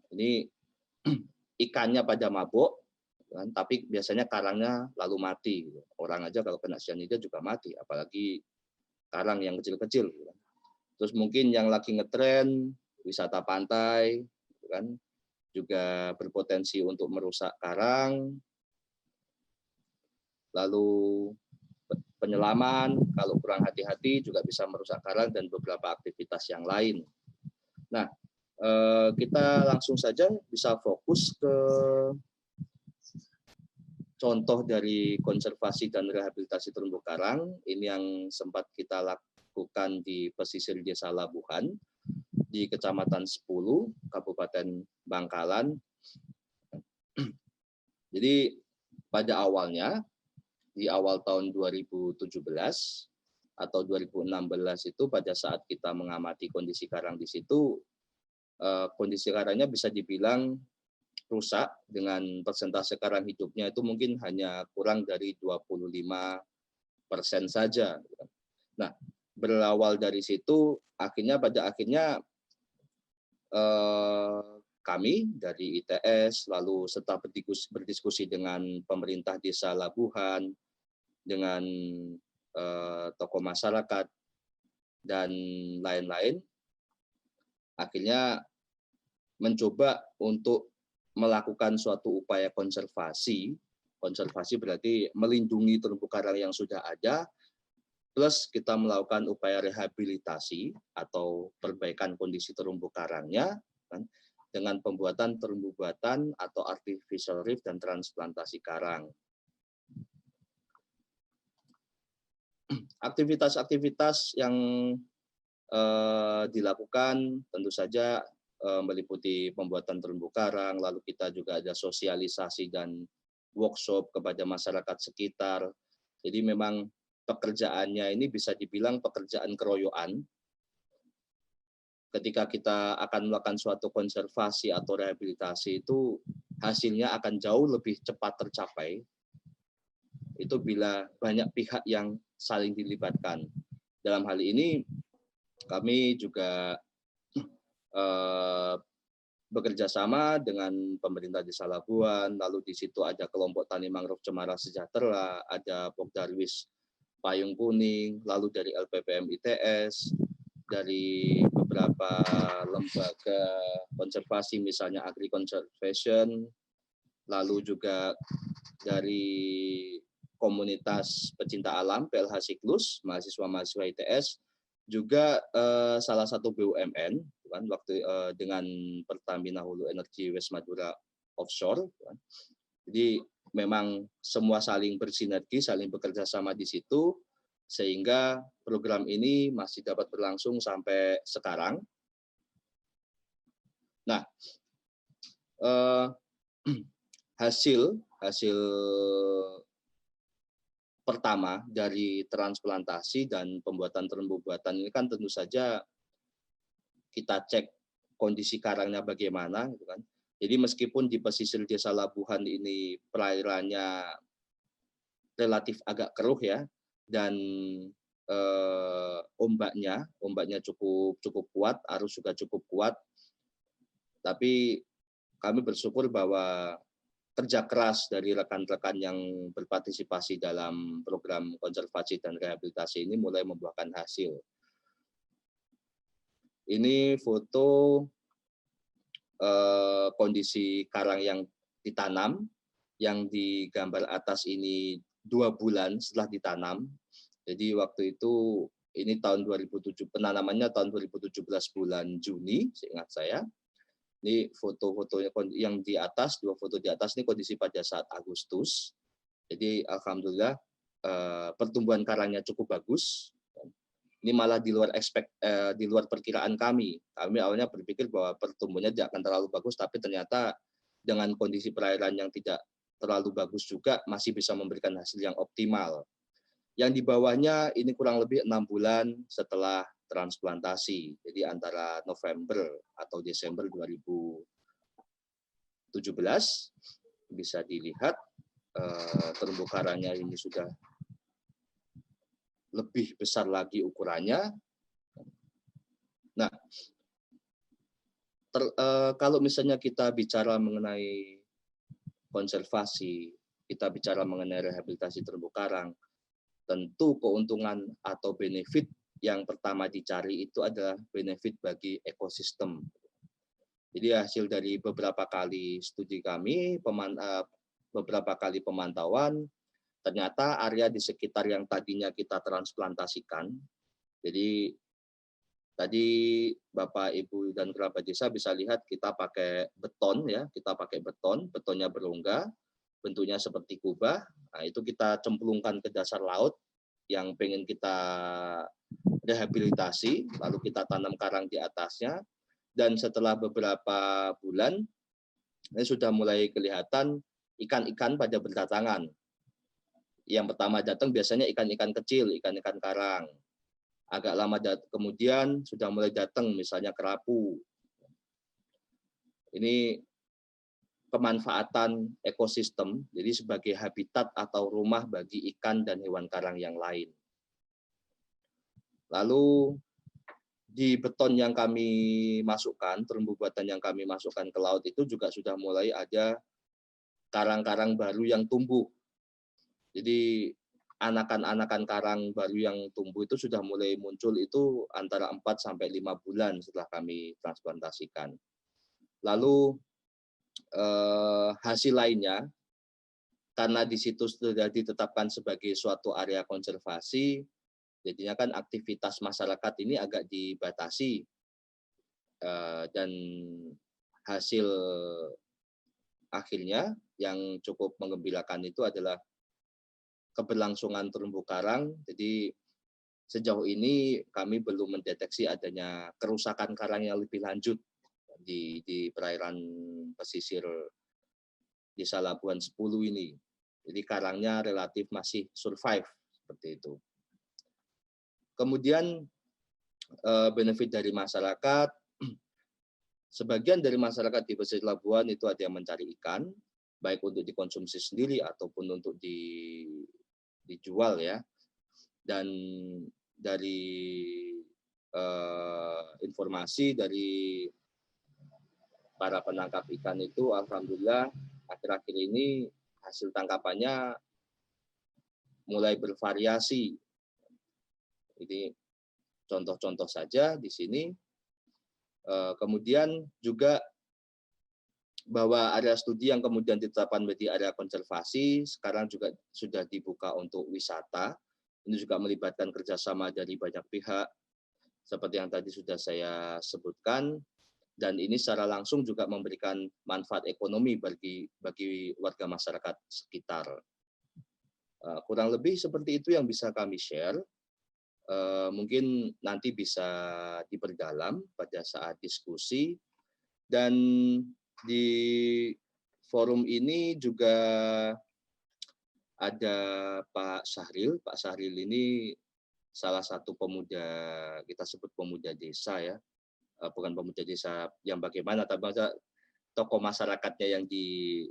Ini ikannya pada mabuk, kan, tapi biasanya karangnya lalu mati. Orang aja kalau kena sianida juga mati, apalagi karang yang kecil-kecil. Terus mungkin yang lagi ngetren wisata pantai, kan, juga berpotensi untuk merusak karang. Lalu penyelaman, kalau kurang hati-hati juga bisa merusak karang dan beberapa aktivitas yang lain. Nah, kita langsung saja bisa fokus ke contoh dari konservasi dan rehabilitasi terumbu karang. Ini yang sempat kita lakukan di pesisir Desa Labuhan, di Kecamatan 10, Kabupaten Bangkalan. Jadi pada awalnya, di awal tahun 2017 atau 2016 itu pada saat kita mengamati kondisi karang di situ, kondisi karangnya bisa dibilang rusak dengan persentase karang hidupnya itu mungkin hanya kurang dari 25% saja. Nah, berawal dari situ, pada akhirnya kami dari ITS lalu serta berdiskusi dengan pemerintah Desa Labuhan, dengan tokoh masyarakat dan lain-lain, akhirnya mencoba untuk melakukan suatu upaya konservasi. Konservasi berarti melindungi terumbu karang yang sudah ada plus kita melakukan upaya rehabilitasi atau perbaikan kondisi terumbu karangnya, kan, dengan pembuatan terumbu buatan atau artificial reef dan transplantasi karang. Aktivitas-aktivitas yang dilakukan tentu saja meliputi pembuatan terumbu karang, lalu kita juga ada sosialisasi dan workshop kepada masyarakat sekitar. Jadi memang pekerjaannya ini bisa dibilang pekerjaan keroyokan. Ketika kita akan melakukan suatu konservasi atau rehabilitasi itu hasilnya akan jauh lebih cepat tercapai. Itu bila banyak pihak yang saling dilibatkan. Dalam hal ini kami juga bekerja sama dengan pemerintah Desa Labuan, lalu di situ ada kelompok tani mangrove Cemara Sejahtera, ada Pokdarwis Payung Kuning, lalu dari LPPM ITS, dari beberapa lembaga konservasi misalnya Agri Conservation, lalu juga dari komunitas pecinta alam PLH Siklus, mahasiswa-mahasiswa ITS, juga salah satu BUMN kan, waktu dengan Pertamina Hulu Energi West Madura Offshore. Kan. Jadi memang semua saling bersinergi, saling bekerja sama di situ, sehingga program ini masih dapat berlangsung sampai sekarang. Nah, hasil pertama dari transplantasi dan pembuatan terumbu buatan ini kan tentu saja kita cek kondisi karangnya bagaimana, gitu kan. Jadi meskipun di pesisir Desa Labuhan ini perairannya relatif agak keruh ya, dan ombaknya cukup kuat, arus juga cukup kuat, tapi kami bersyukur bahwa kerja keras dari rekan-rekan yang berpartisipasi dalam program konservasi dan rehabilitasi ini mulai membuahkan hasil. Ini foto kondisi karang yang ditanam, yang di gambar atas ini 2 bulan setelah ditanam. Jadi waktu itu ini tahun 2007, penanamannya tahun 2017 bulan Juni, seingat saya. Ini foto-fotonya yang di atas, 2 foto di atas ini kondisi pada saat Agustus. Jadi alhamdulillah pertumbuhan karangnya cukup bagus. Ini malah di luar perkiraan kami. Kami awalnya berpikir bahwa pertumbuhannya tidak akan terlalu bagus, tapi ternyata dengan kondisi perairan yang tidak terlalu bagus juga masih bisa memberikan hasil yang optimal. Yang di bawahnya ini kurang lebih 6 bulan setelah transplantasi, jadi antara November atau Desember 2017 bisa dilihat terumbu karangnya ini sudah lebih besar lagi ukurannya. Nah, kalau misalnya kita bicara mengenai konservasi, kita bicara mengenai rehabilitasi terumbu karang, tentu keuntungan atau benefit yang pertama dicari itu adalah benefit bagi ekosistem. Jadi hasil dari beberapa kali studi kami, beberapa kali pemantauan, ternyata area di sekitar yang tadinya kita transplantasikan, jadi tadi Bapak, Ibu, dan kerabat desa bisa lihat kita pakai beton ya, kita pakai betonnya berongga, bentuknya seperti kubah. Nah, itu kita cemplungkan ke dasar laut yang pengen kita rehabilitasi, lalu kita tanam karang di atasnya, dan setelah beberapa bulan ini sudah mulai kelihatan ikan-ikan pada berdatangan. Yang pertama datang biasanya ikan-ikan kecil, ikan-ikan karang. Agak lama kemudian sudah mulai datang misalnya kerapu. Ini pemanfaatan ekosistem, jadi sebagai habitat atau rumah bagi ikan dan hewan karang yang lain. Lalu di beton yang kami masukkan, terumbu buatan yang kami masukkan ke laut itu juga sudah mulai ada karang-karang baru yang tumbuh. Jadi anakan-anakan karang baru yang tumbuh itu sudah mulai muncul itu antara 4 sampai 5 bulan setelah kami transplantasikan. Lalu hasil lainnya, karena di situ sudah ditetapkan sebagai suatu area konservasi, Jadinya kan aktivitas masyarakat ini agak dibatasi, dan hasil akhirnya yang cukup menggembirakan itu adalah keberlangsungan terumbu karang. Jadi sejauh ini kami belum mendeteksi adanya kerusakan karang yang lebih lanjut di perairan pesisir Desa Labuhan 10 ini. Jadi karangnya relatif masih survive seperti itu. Kemudian benefit dari masyarakat, sebagian dari masyarakat di pesisir Labuhan itu ada yang mencari ikan, baik untuk dikonsumsi sendiri ataupun untuk dijual ya. Dan dari informasi dari para penangkap ikan itu, alhamdulillah akhir-akhir ini hasil tangkapannya mulai bervariasi. Ini contoh-contoh saja di sini. Kemudian juga bahwa area studi yang kemudian ditetapkan menjadi area konservasi sekarang juga sudah dibuka untuk wisata. Ini juga melibatkan kerjasama dari banyak pihak, seperti yang tadi sudah saya sebutkan. Dan ini secara langsung juga memberikan manfaat ekonomi bagi warga masyarakat sekitar. Kurang lebih seperti itu yang bisa kami share. Mungkin nanti bisa diperdalam pada saat diskusi. Dan di forum ini juga ada Pak Syahril. Pak Syahril ini salah satu pemuda, kita sebut pemuda desa ya. Bukan pemuda desa yang bagaimana, tapi tokoh masyarakatnya yang di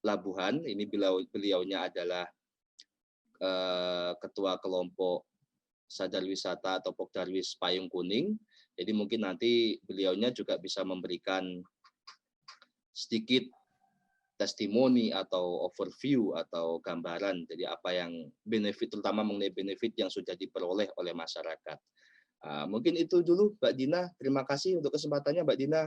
Labuhan. Ini beliaunya adalah ketua kelompok Sadar Wisata atau Pokdarwis Payung Kuning. Jadi mungkin nanti beliaunya juga bisa memberikan sedikit testimoni atau overview atau gambaran dari apa yang benefit, terutama mengenai benefit yang sudah diperoleh oleh masyarakat. Mungkin itu dulu Mbak Dina. Terima kasih untuk kesempatannya Mbak Dina.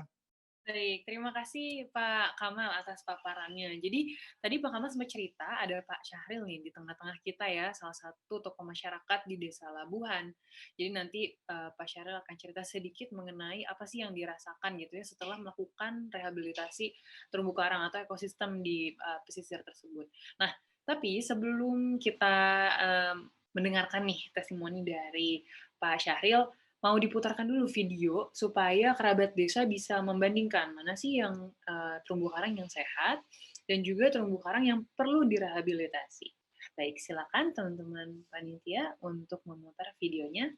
Baik, terima kasih Pak Kamal atas paparannya. Jadi tadi Pak Kamal sempat cerita ada Pak Syahril nih di tengah-tengah kita ya, salah satu tokoh masyarakat di Desa Labuhan. Jadi nanti Pak Syahril akan cerita sedikit mengenai apa sih yang dirasakan gitu ya setelah melakukan rehabilitasi terumbu karang atau ekosistem di pesisir tersebut. Nah, tapi sebelum kita mendengarkan nih testimoni dari Pak Syahril, mau diputarkan dulu video supaya kerabat desa bisa membandingkan mana sih yang terumbu karang yang sehat dan juga terumbu karang yang perlu direhabilitasi. Baik, silakan teman-teman panitia untuk memutar videonya.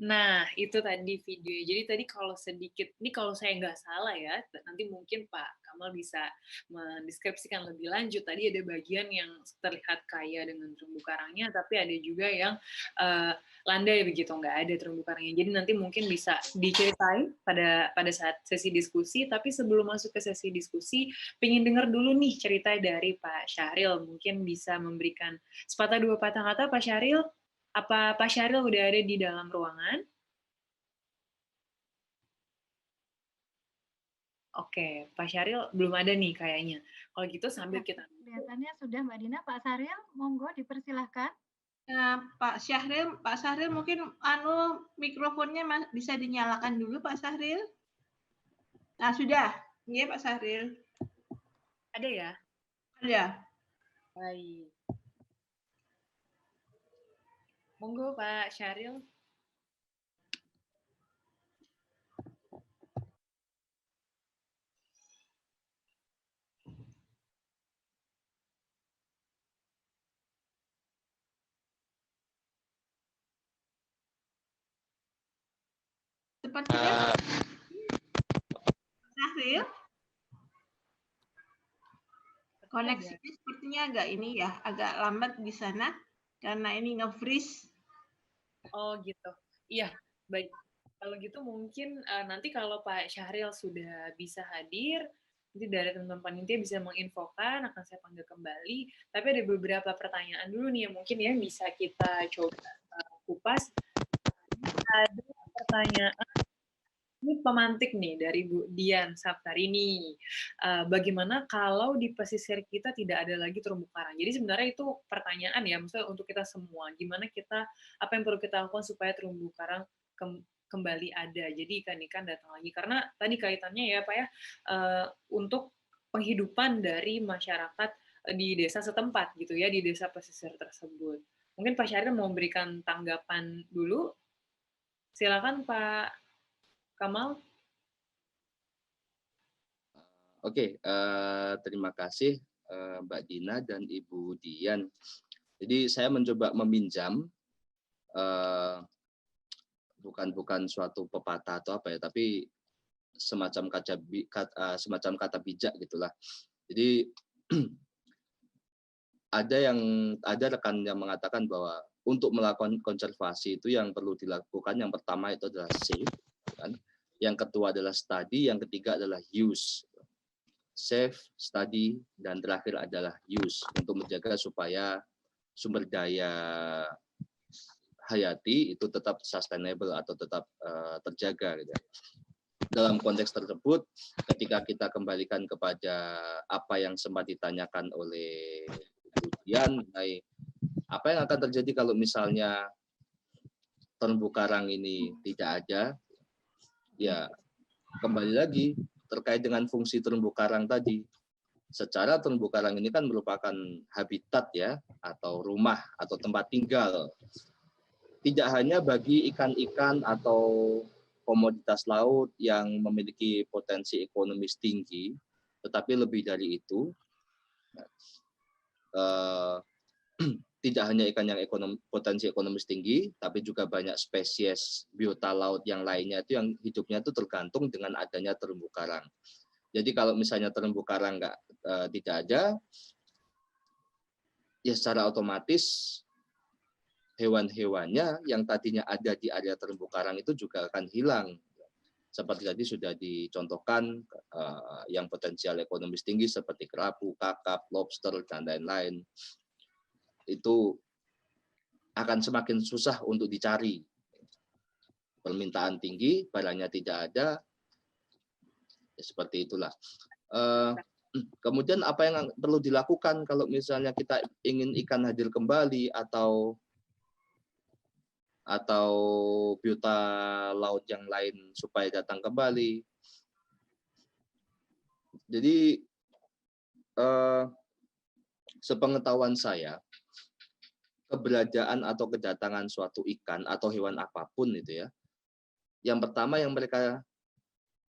Nah, itu tadi videonya. Jadi tadi kalau sedikit, ini kalau saya nggak salah ya, nanti mungkin Pak Kamal bisa mendeskripsikan lebih lanjut. Tadi ada bagian yang terlihat kaya dengan terumbu karangnya, tapi ada juga yang landai begitu, nggak ada terumbu karangnya. Jadi nanti mungkin bisa diceritain pada saat sesi diskusi, tapi sebelum masuk ke sesi diskusi, pengen dengar dulu nih cerita dari Pak Syahril. Mungkin bisa memberikan sepatah dua patah kata Pak Syahril. Apa Pak Syahril udah ada di dalam ruangan? Oke, Pak Syahril belum ada nih kayaknya. Kalau gitu sambil kita... Kelihatannya sudah Mbak Dina. Pak Syahril, monggo dipersilahkan. Pak Syahril mungkin mikrofonnya bisa dinyalakan dulu Pak Syahril. Nah, sudah. Iya Pak Syahril. Ada ya? Ada. Baik. Monggo Pak Syahril. Sepertinya Syahril. Koneksinya sepertinya agak lambat di sana karena ini nge-freeze. Oh gitu. Iya, baik. Kalau gitu mungkin nanti kalau Pak Syahril sudah bisa hadir, nanti dari teman-teman panitia bisa menginfokan, akan saya panggil kembali. Tapi ada beberapa pertanyaan dulu nih yang mungkin ya bisa kita coba kupas. Ada pertanyaan, ini pemantik nih dari Bu Dian Saptarini. Bagaimana kalau di pesisir kita tidak ada lagi terumbu karang? Jadi sebenarnya itu pertanyaan ya, maksudnya untuk kita semua. Gimana kita, apa yang perlu kita lakukan supaya terumbu karang kembali ada. Jadi ikan-ikan datang lagi. Karena tadi kaitannya ya Pak ya, untuk penghidupan dari masyarakat di desa setempat gitu ya, di desa pesisir tersebut. Mungkin Pak Syahril mau memberikan tanggapan dulu. Silakan Pak Kamal. Oke, terima kasih Mbak Dina dan Ibu Dian. Jadi saya mencoba meminjam bukan suatu pepatah atau apa ya, tapi semacam kata bijak gitulah. Jadi ada rekan yang mengatakan bahwa untuk melakukan konservasi itu yang perlu dilakukan yang pertama itu adalah save, kan? Yang kedua adalah study, yang ketiga adalah use. Save, study, dan terakhir adalah use untuk menjaga supaya sumber daya hayati itu tetap sustainable atau tetap terjaga gitu. Dalam konteks tersebut, ketika kita kembalikan kepada apa yang sempat ditanyakan oleh Bu Dian mengenai apa yang akan terjadi kalau misalnya terumbu karang ini tidak ada, ya kembali lagi terkait dengan fungsi terumbu karang tadi. Secara terumbu karang ini kan merupakan habitat ya, atau rumah atau tempat tinggal. Tidak hanya bagi ikan-ikan atau komoditas laut yang memiliki potensi ekonomis tinggi, tetapi lebih dari itu, tidak hanya ikan yang potensi ekonomis tinggi, tapi juga banyak spesies biota laut yang lainnya itu yang hidupnya itu tergantung dengan adanya terumbu karang. Jadi kalau misalnya terumbu karang tidak ada, ya secara otomatis hewan-hewannya yang tadinya ada di area terumbu karang itu juga akan hilang. Seperti tadi sudah dicontohkan yang potensial ekonomis tinggi seperti kerapu, kakap, lobster, dan lain-lain. Itu akan semakin susah untuk dicari. Permintaan tinggi, barangnya tidak ada, ya seperti itulah. Kemudian apa yang perlu dilakukan kalau misalnya kita ingin ikan hadir kembali atau biota laut yang lain supaya datang kembali. Jadi sepengetahuan saya, keberadaan atau kedatangan suatu ikan atau hewan apapun itu ya, yang pertama yang mereka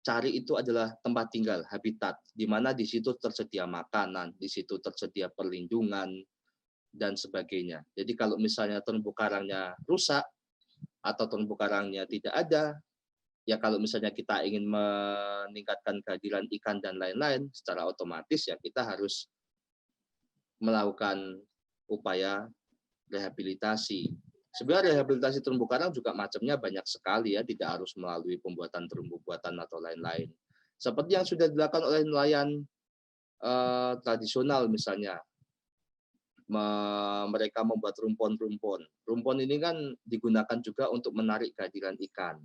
cari itu adalah tempat tinggal, habitat, di mana di situ tersedia makanan, di situ tersedia perlindungan, dan sebagainya. Jadi kalau misalnya terumbu karangnya rusak, atau terumbu karangnya tidak ada, ya kalau misalnya kita ingin meningkatkan kehadiran ikan dan lain-lain, secara otomatis ya kita harus melakukan upaya rehabilitasi. Sebenarnya rehabilitasi terumbu karang juga macamnya banyak sekali ya, tidak harus melalui pembuatan terumbu buatan atau lain-lain. Seperti yang sudah dilakukan oleh nelayan tradisional misalnya, mereka membuat rumpon-rumpon. Rumpon ini kan digunakan juga untuk menarik kehadiran ikan.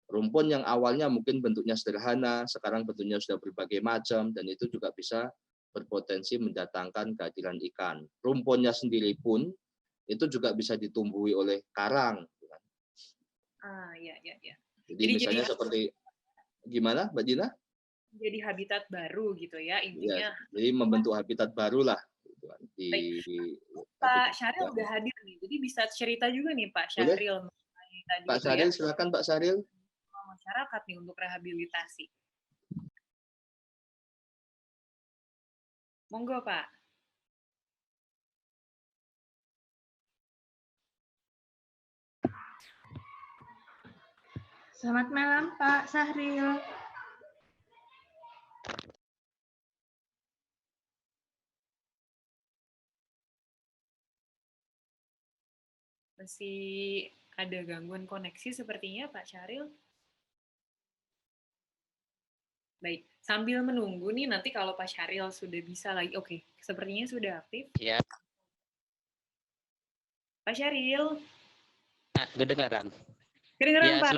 Rumpon yang awalnya mungkin bentuknya sederhana, sekarang bentuknya sudah berbagai macam, dan itu juga bisa berpotensi mendatangkan kehadiran ikan. Rumponnya sendiri pun itu juga bisa ditumbuhi oleh karang. Iya. Jadi misalnya seperti gimana, Mbak Dina? Jadi habitat baru gitu ya intinya. Ya, jadi membentuk habitat baru lah. Pak Syahril udah hadir nih, jadi bisa cerita juga nih Pak Syahril. Pak Syahril, silakan Pak Syahril. Masyarakat nih untuk rehabilitasi. Monggo Pak. Selamat malam Pak Syahril. Masih ada gangguan koneksi sepertinya Pak Syahril. Baik, sambil menunggu nih nanti kalau Pak Syahril sudah bisa lagi. Oke, sepertinya sudah aktif. Ya, Pak Syahril, kedengaran. kedengeran Ya, Pak?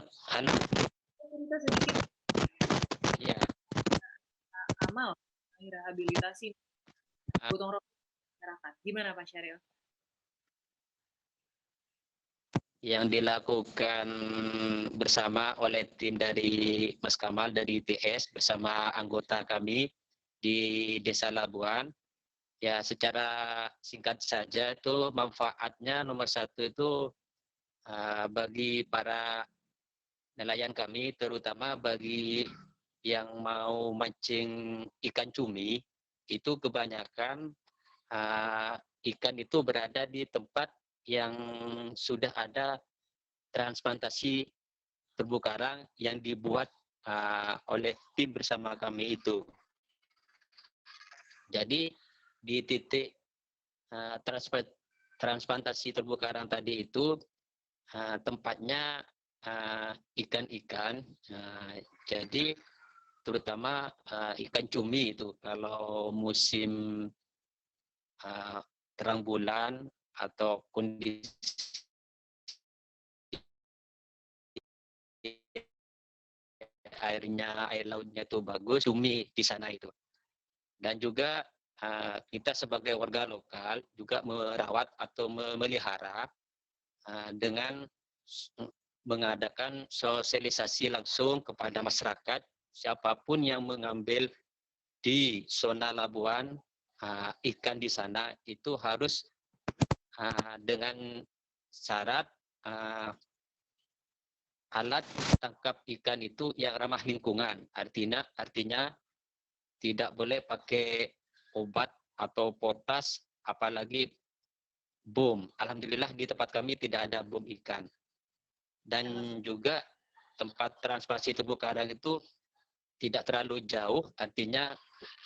Cerita sedikit ya. amal rehabilitasi gotong royong masyarakat. Gimana Pak Syahril? Yang dilakukan bersama oleh tim dari Mas Kamal dari ITS bersama anggota kami di Desa Labuan. Ya, secara singkat saja itu manfaatnya nomor satu itu bagi para nelayan kami, terutama bagi yang mau mancing ikan cumi, itu kebanyakan ikan itu berada di tempat yang sudah ada transplantasi terumbu karang yang dibuat oleh tim bersama kami itu. Jadi di titik transplantasi terumbu karang tadi itu tempatnya ikan-ikan, jadi terutama ikan cumi itu kalau musim terang bulan atau kondisi air lautnya itu bagus, cumi di sana itu. Dan juga kita sebagai warga lokal juga merawat atau memelihara dengan mengadakan sosialisasi langsung kepada masyarakat, siapapun yang mengambil di zona Labuan ikan di sana itu harus dengan syarat alat tangkap ikan itu yang ramah lingkungan. Artinya tidak boleh pakai obat atau potas, apalagi bom. Alhamdulillah di tempat kami tidak ada bom ikan. Dan juga tempat transplantasi terumbu karang itu tidak terlalu jauh, artinya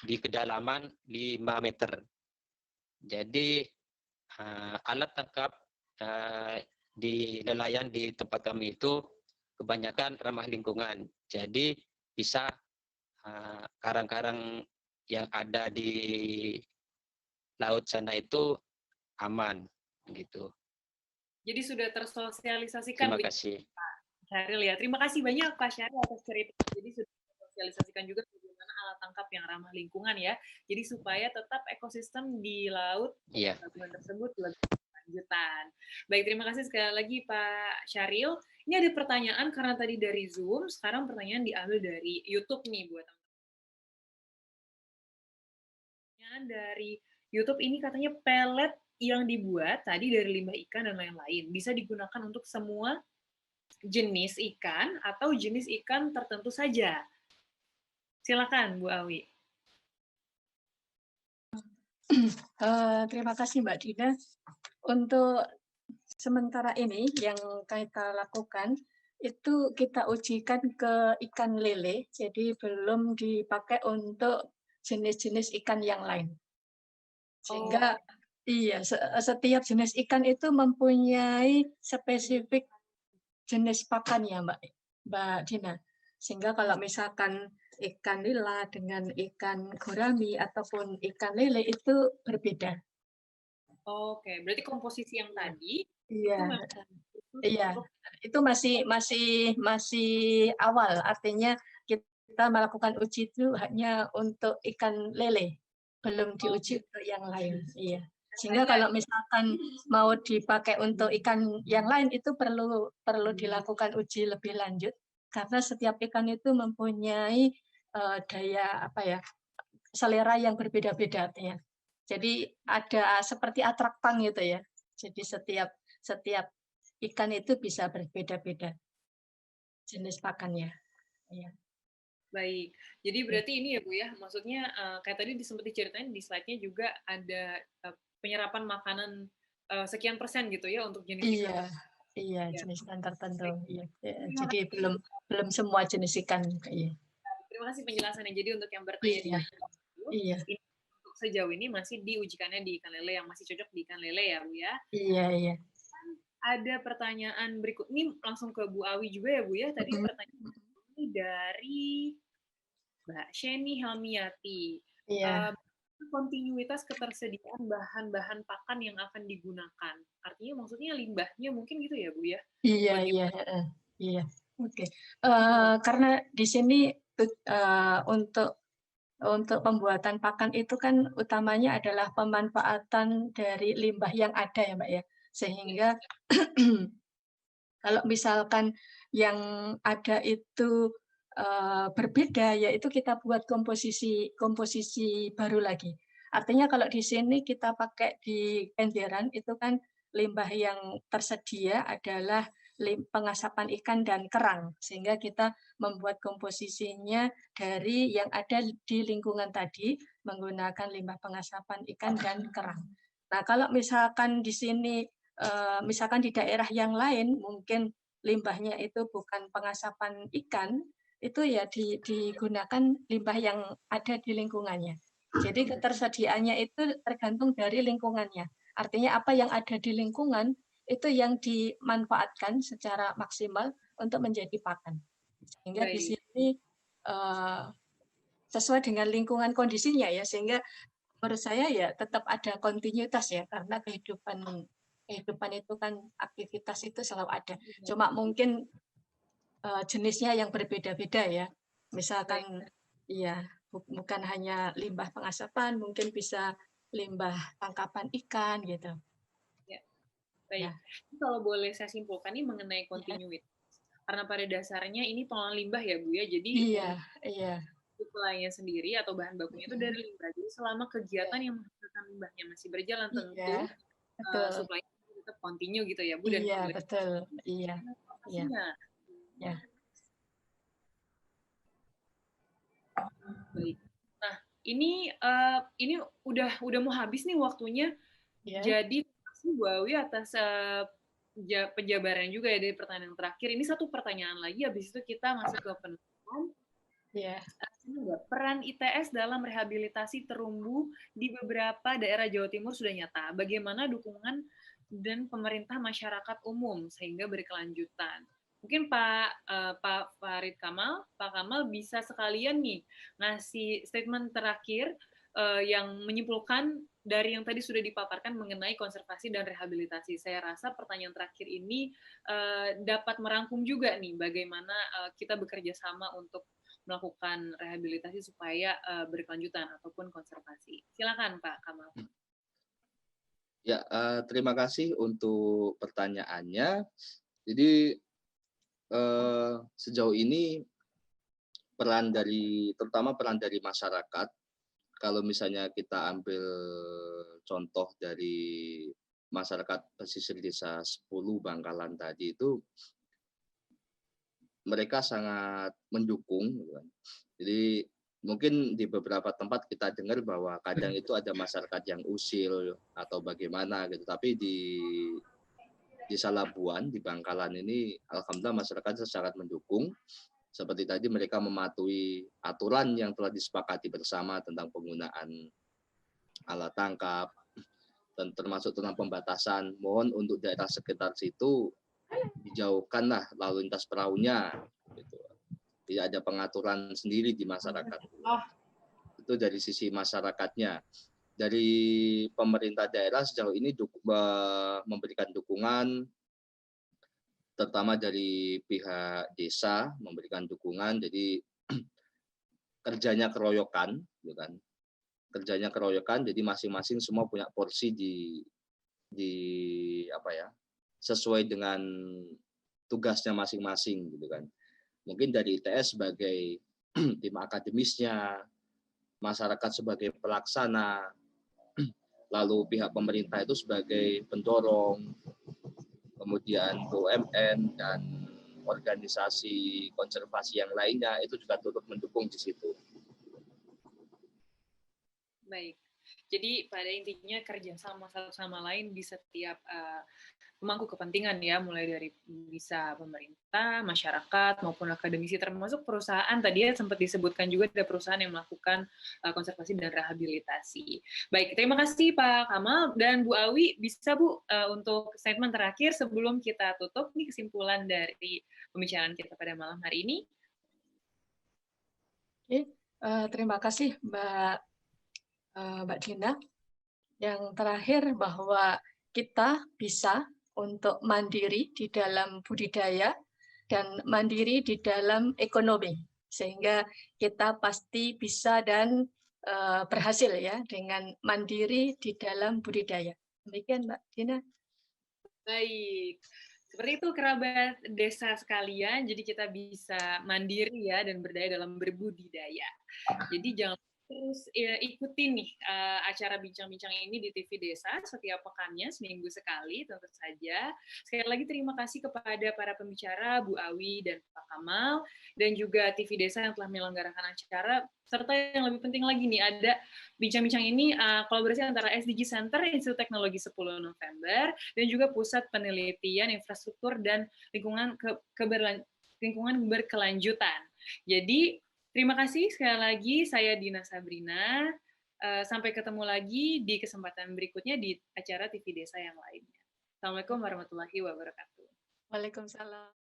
di kedalaman 5 meter. Jadi alat tangkap di nelayan di tempat kami itu kebanyakan ramah lingkungan. Jadi bisa karang-karang yang ada di laut sana itu aman gitu. Jadi sudah tersosialisasikan. Terima kasih. Pak Syahril ya. Terima kasih banyak Pak Syahril atas cerita. Jadi sudah tersosialisasikan juga bagaimana alat tangkap yang ramah lingkungan ya. Jadi supaya tetap ekosistem di laut tersebut lebih berkelanjutan. Baik, terima kasih sekali lagi Pak Syahril. Ini ada pertanyaan karena tadi dari Zoom, sekarang pertanyaan diambil dari YouTube nih buat teman-teman. Pertanyaan dari YouTube ini katanya pelet yang dibuat tadi dari limbah ikan dan lain-lain bisa digunakan untuk semua jenis ikan atau jenis ikan tertentu saja. Silakan Bu Awi. Terima kasih Mbak Dina. Untuk sementara ini yang kita lakukan itu kita ujikan ke ikan lele, jadi belum dipakai untuk jenis-jenis ikan yang lain. Sehingga iya, setiap jenis ikan itu mempunyai spesifik jenis pakan ya Mbak Dina. Sehingga kalau misalkan ikan nila dengan ikan gurami ataupun ikan lele itu berbeda. Oke, berarti komposisi yang tadi Iya, iya, itu masih awal. Artinya kita melakukan uji itu hanya untuk ikan lele, belum diuji untuk yang lain. Iya. Sehingga kalau misalkan mau dipakai untuk ikan yang lain itu perlu dilakukan uji lebih lanjut karena setiap ikan itu mempunyai daya selera yang berbeda-beda artinya. Jadi ada seperti atraktan gitu ya. Jadi setiap ikan itu bisa berbeda-beda jenis pakannya. Ya. Baik, jadi berarti ini ya Bu ya, maksudnya kayak tadi sempat diceritain di slide-nya juga ada penyerapan makanan sekian persen gitu ya untuk jenis ikan. Iya, jenis ikan tertentu. Iya. Jadi belum semua jenis ikan. Iya. Terima kasih penjelasannya. Jadi untuk yang bertanya iya. Untuk sejauh ini masih diujikannya di ikan lele yang masih cocok di ikan lele ya Bu ya. Iya. ada pertanyaan berikut. Ini langsung ke Bu Awi juga ya, Bu ya. Tadi pertanyaan ini dari Mbak Sheni Helmiati. Iya. Kontinuitas ketersediaan bahan-bahan pakan yang akan digunakan. Artinya maksudnya limbahnya mungkin gitu ya, Bu ya? Iya, iya, iya. Oke. Karena di sini untuk pembuatan pakan itu kan utamanya adalah pemanfaatan dari limbah yang ada ya, Mbak ya. Sehingga kalau misalkan yang ada itu berbeda, yaitu kita buat komposisi baru lagi. Artinya kalau di sini kita pakai di emperan itu kan limbah yang tersedia adalah pengasapan ikan dan kerang, sehingga kita membuat komposisinya dari yang ada di lingkungan tadi menggunakan limbah pengasapan ikan dan kerang. Nah, kalau misalkan di sini misalkan di daerah yang lain mungkin limbahnya itu bukan pengasapan ikan, itu ya digunakan limbah yang ada di lingkungannya. Jadi ketersediaannya itu tergantung dari lingkungannya. Artinya apa yang ada di lingkungan itu yang dimanfaatkan secara maksimal untuk menjadi pakan. Sehingga di sini sesuai dengan lingkungan kondisinya ya, sehingga menurut saya ya tetap ada kontinuitas ya, karena kehidupan itu kan aktivitas itu selalu ada. Cuma mungkin jenisnya yang berbeda-beda ya. Misalkan ya bukan hanya limbah pengasapan, mungkin bisa limbah tangkapan ikan gitu. Ya. Baik. Ya. Kalau boleh saya simpulkan ini mengenai kontinuitas. Karena pada dasarnya ini pengolahan limbah ya, Bu ya. Jadi iya. suplainya sendiri atau bahan bakunya itu dari limbah. Jadi selama kegiatan yang menghasilkan limbahnya masih berjalan, tentu suplainya tetap continue gitu ya, Bu. Dan iya, betul. Iya. Ya. Baik. Nah, ini udah mau habis nih waktunya. Jadi terima kasih Bu Awi atas penjabaran juga ya dari pertanyaan terakhir. Ini satu pertanyaan lagi, habis itu kita masuk ke penutupan. Peran ITS dalam rehabilitasi terumbu di beberapa daerah Jawa Timur sudah nyata. Bagaimana dukungan dan pemerintah masyarakat umum sehingga berkelanjutan? Mungkin Pak Farid Kamal, Pak Kamal bisa sekalian nih ngasih statement terakhir yang menyimpulkan dari yang tadi sudah dipaparkan mengenai konservasi dan rehabilitasi. Saya rasa pertanyaan terakhir ini dapat merangkum juga nih bagaimana kita bekerja sama untuk melakukan rehabilitasi supaya berkelanjutan ataupun konservasi. Silakan Pak Kamal. Ya, terima kasih untuk pertanyaannya. Jadi sejauh ini terutama peran dari masyarakat, kalau misalnya kita ambil contoh dari masyarakat pesisir desa 10 Bangkalan tadi itu, mereka sangat mendukung. Jadi mungkin di beberapa tempat kita dengar bahwa kadang itu ada masyarakat yang usil atau bagaimana gitu, tapi di Salabuan, di Bangkalan ini, alhamdulillah masyarakat sangat mendukung. Seperti tadi mereka mematuhi aturan yang telah disepakati bersama tentang penggunaan alat tangkap, dan termasuk tentang pembatasan. Mohon untuk daerah sekitar situ dijauhkanlah lalu lintas perahunya. Gitu. Tidak ada pengaturan sendiri di masyarakat. Itu dari sisi masyarakatnya. Dari pemerintah daerah sejauh ini memberikan dukungan, terutama dari pihak desa memberikan dukungan. Jadi kerjanya keroyokan, gitu kan? Kerjanya keroyokan. Jadi masing-masing semua punya porsi sesuai dengan tugasnya masing-masing, gitu kan? Mungkin dari ITS sebagai tim akademisnya, masyarakat sebagai pelaksana, lalu pihak pemerintah itu sebagai pendorong, kemudian BUMN dan organisasi konservasi yang lainnya itu juga turut mendukung di situ. Baik, jadi pada intinya kerjasama satu sama lain di setiap pemangku kepentingan ya, mulai dari bisa pemerintah, masyarakat, maupun akademisi, termasuk perusahaan. Tadi ya sempat disebutkan juga ada perusahaan yang melakukan konservasi dan rehabilitasi. Baik, terima kasih Pak Kamal dan Bu Awi. Bisa Bu, untuk statement terakhir sebelum kita tutup nih kesimpulan dari pembicaraan kita pada malam hari ini. Oke, terima kasih Mbak Dina. Yang terakhir bahwa kita bisa untuk mandiri di dalam budidaya dan mandiri di dalam ekonomi, sehingga kita pasti bisa dan berhasil ya dengan mandiri di dalam budidaya. Demikian Mbak Dina. Baik, seperti itu kerabat desa sekalian, jadi kita bisa mandiri ya dan berdaya dalam berbudidaya. Jadi jangan terus ikutin nih acara bincang-bincang ini di TV Desa setiap pekannya, seminggu sekali tentu saja. Sekali lagi terima kasih kepada para pembicara Bu Awi dan Pak Kamal, dan juga TV Desa yang telah menyelenggarakan acara, serta yang lebih penting lagi nih, ada bincang-bincang ini kolaborasi antara SDG Center, Institut Teknologi 10 November, dan juga Pusat Penelitian Infrastruktur dan Lingkungan Berkelanjutan. Jadi, terima kasih sekali lagi, saya Dina Sabrina. Sampai ketemu lagi di kesempatan berikutnya di acara TV Desa yang lainnya. Assalamualaikum warahmatullahi wabarakatuh. Waalaikumsalam.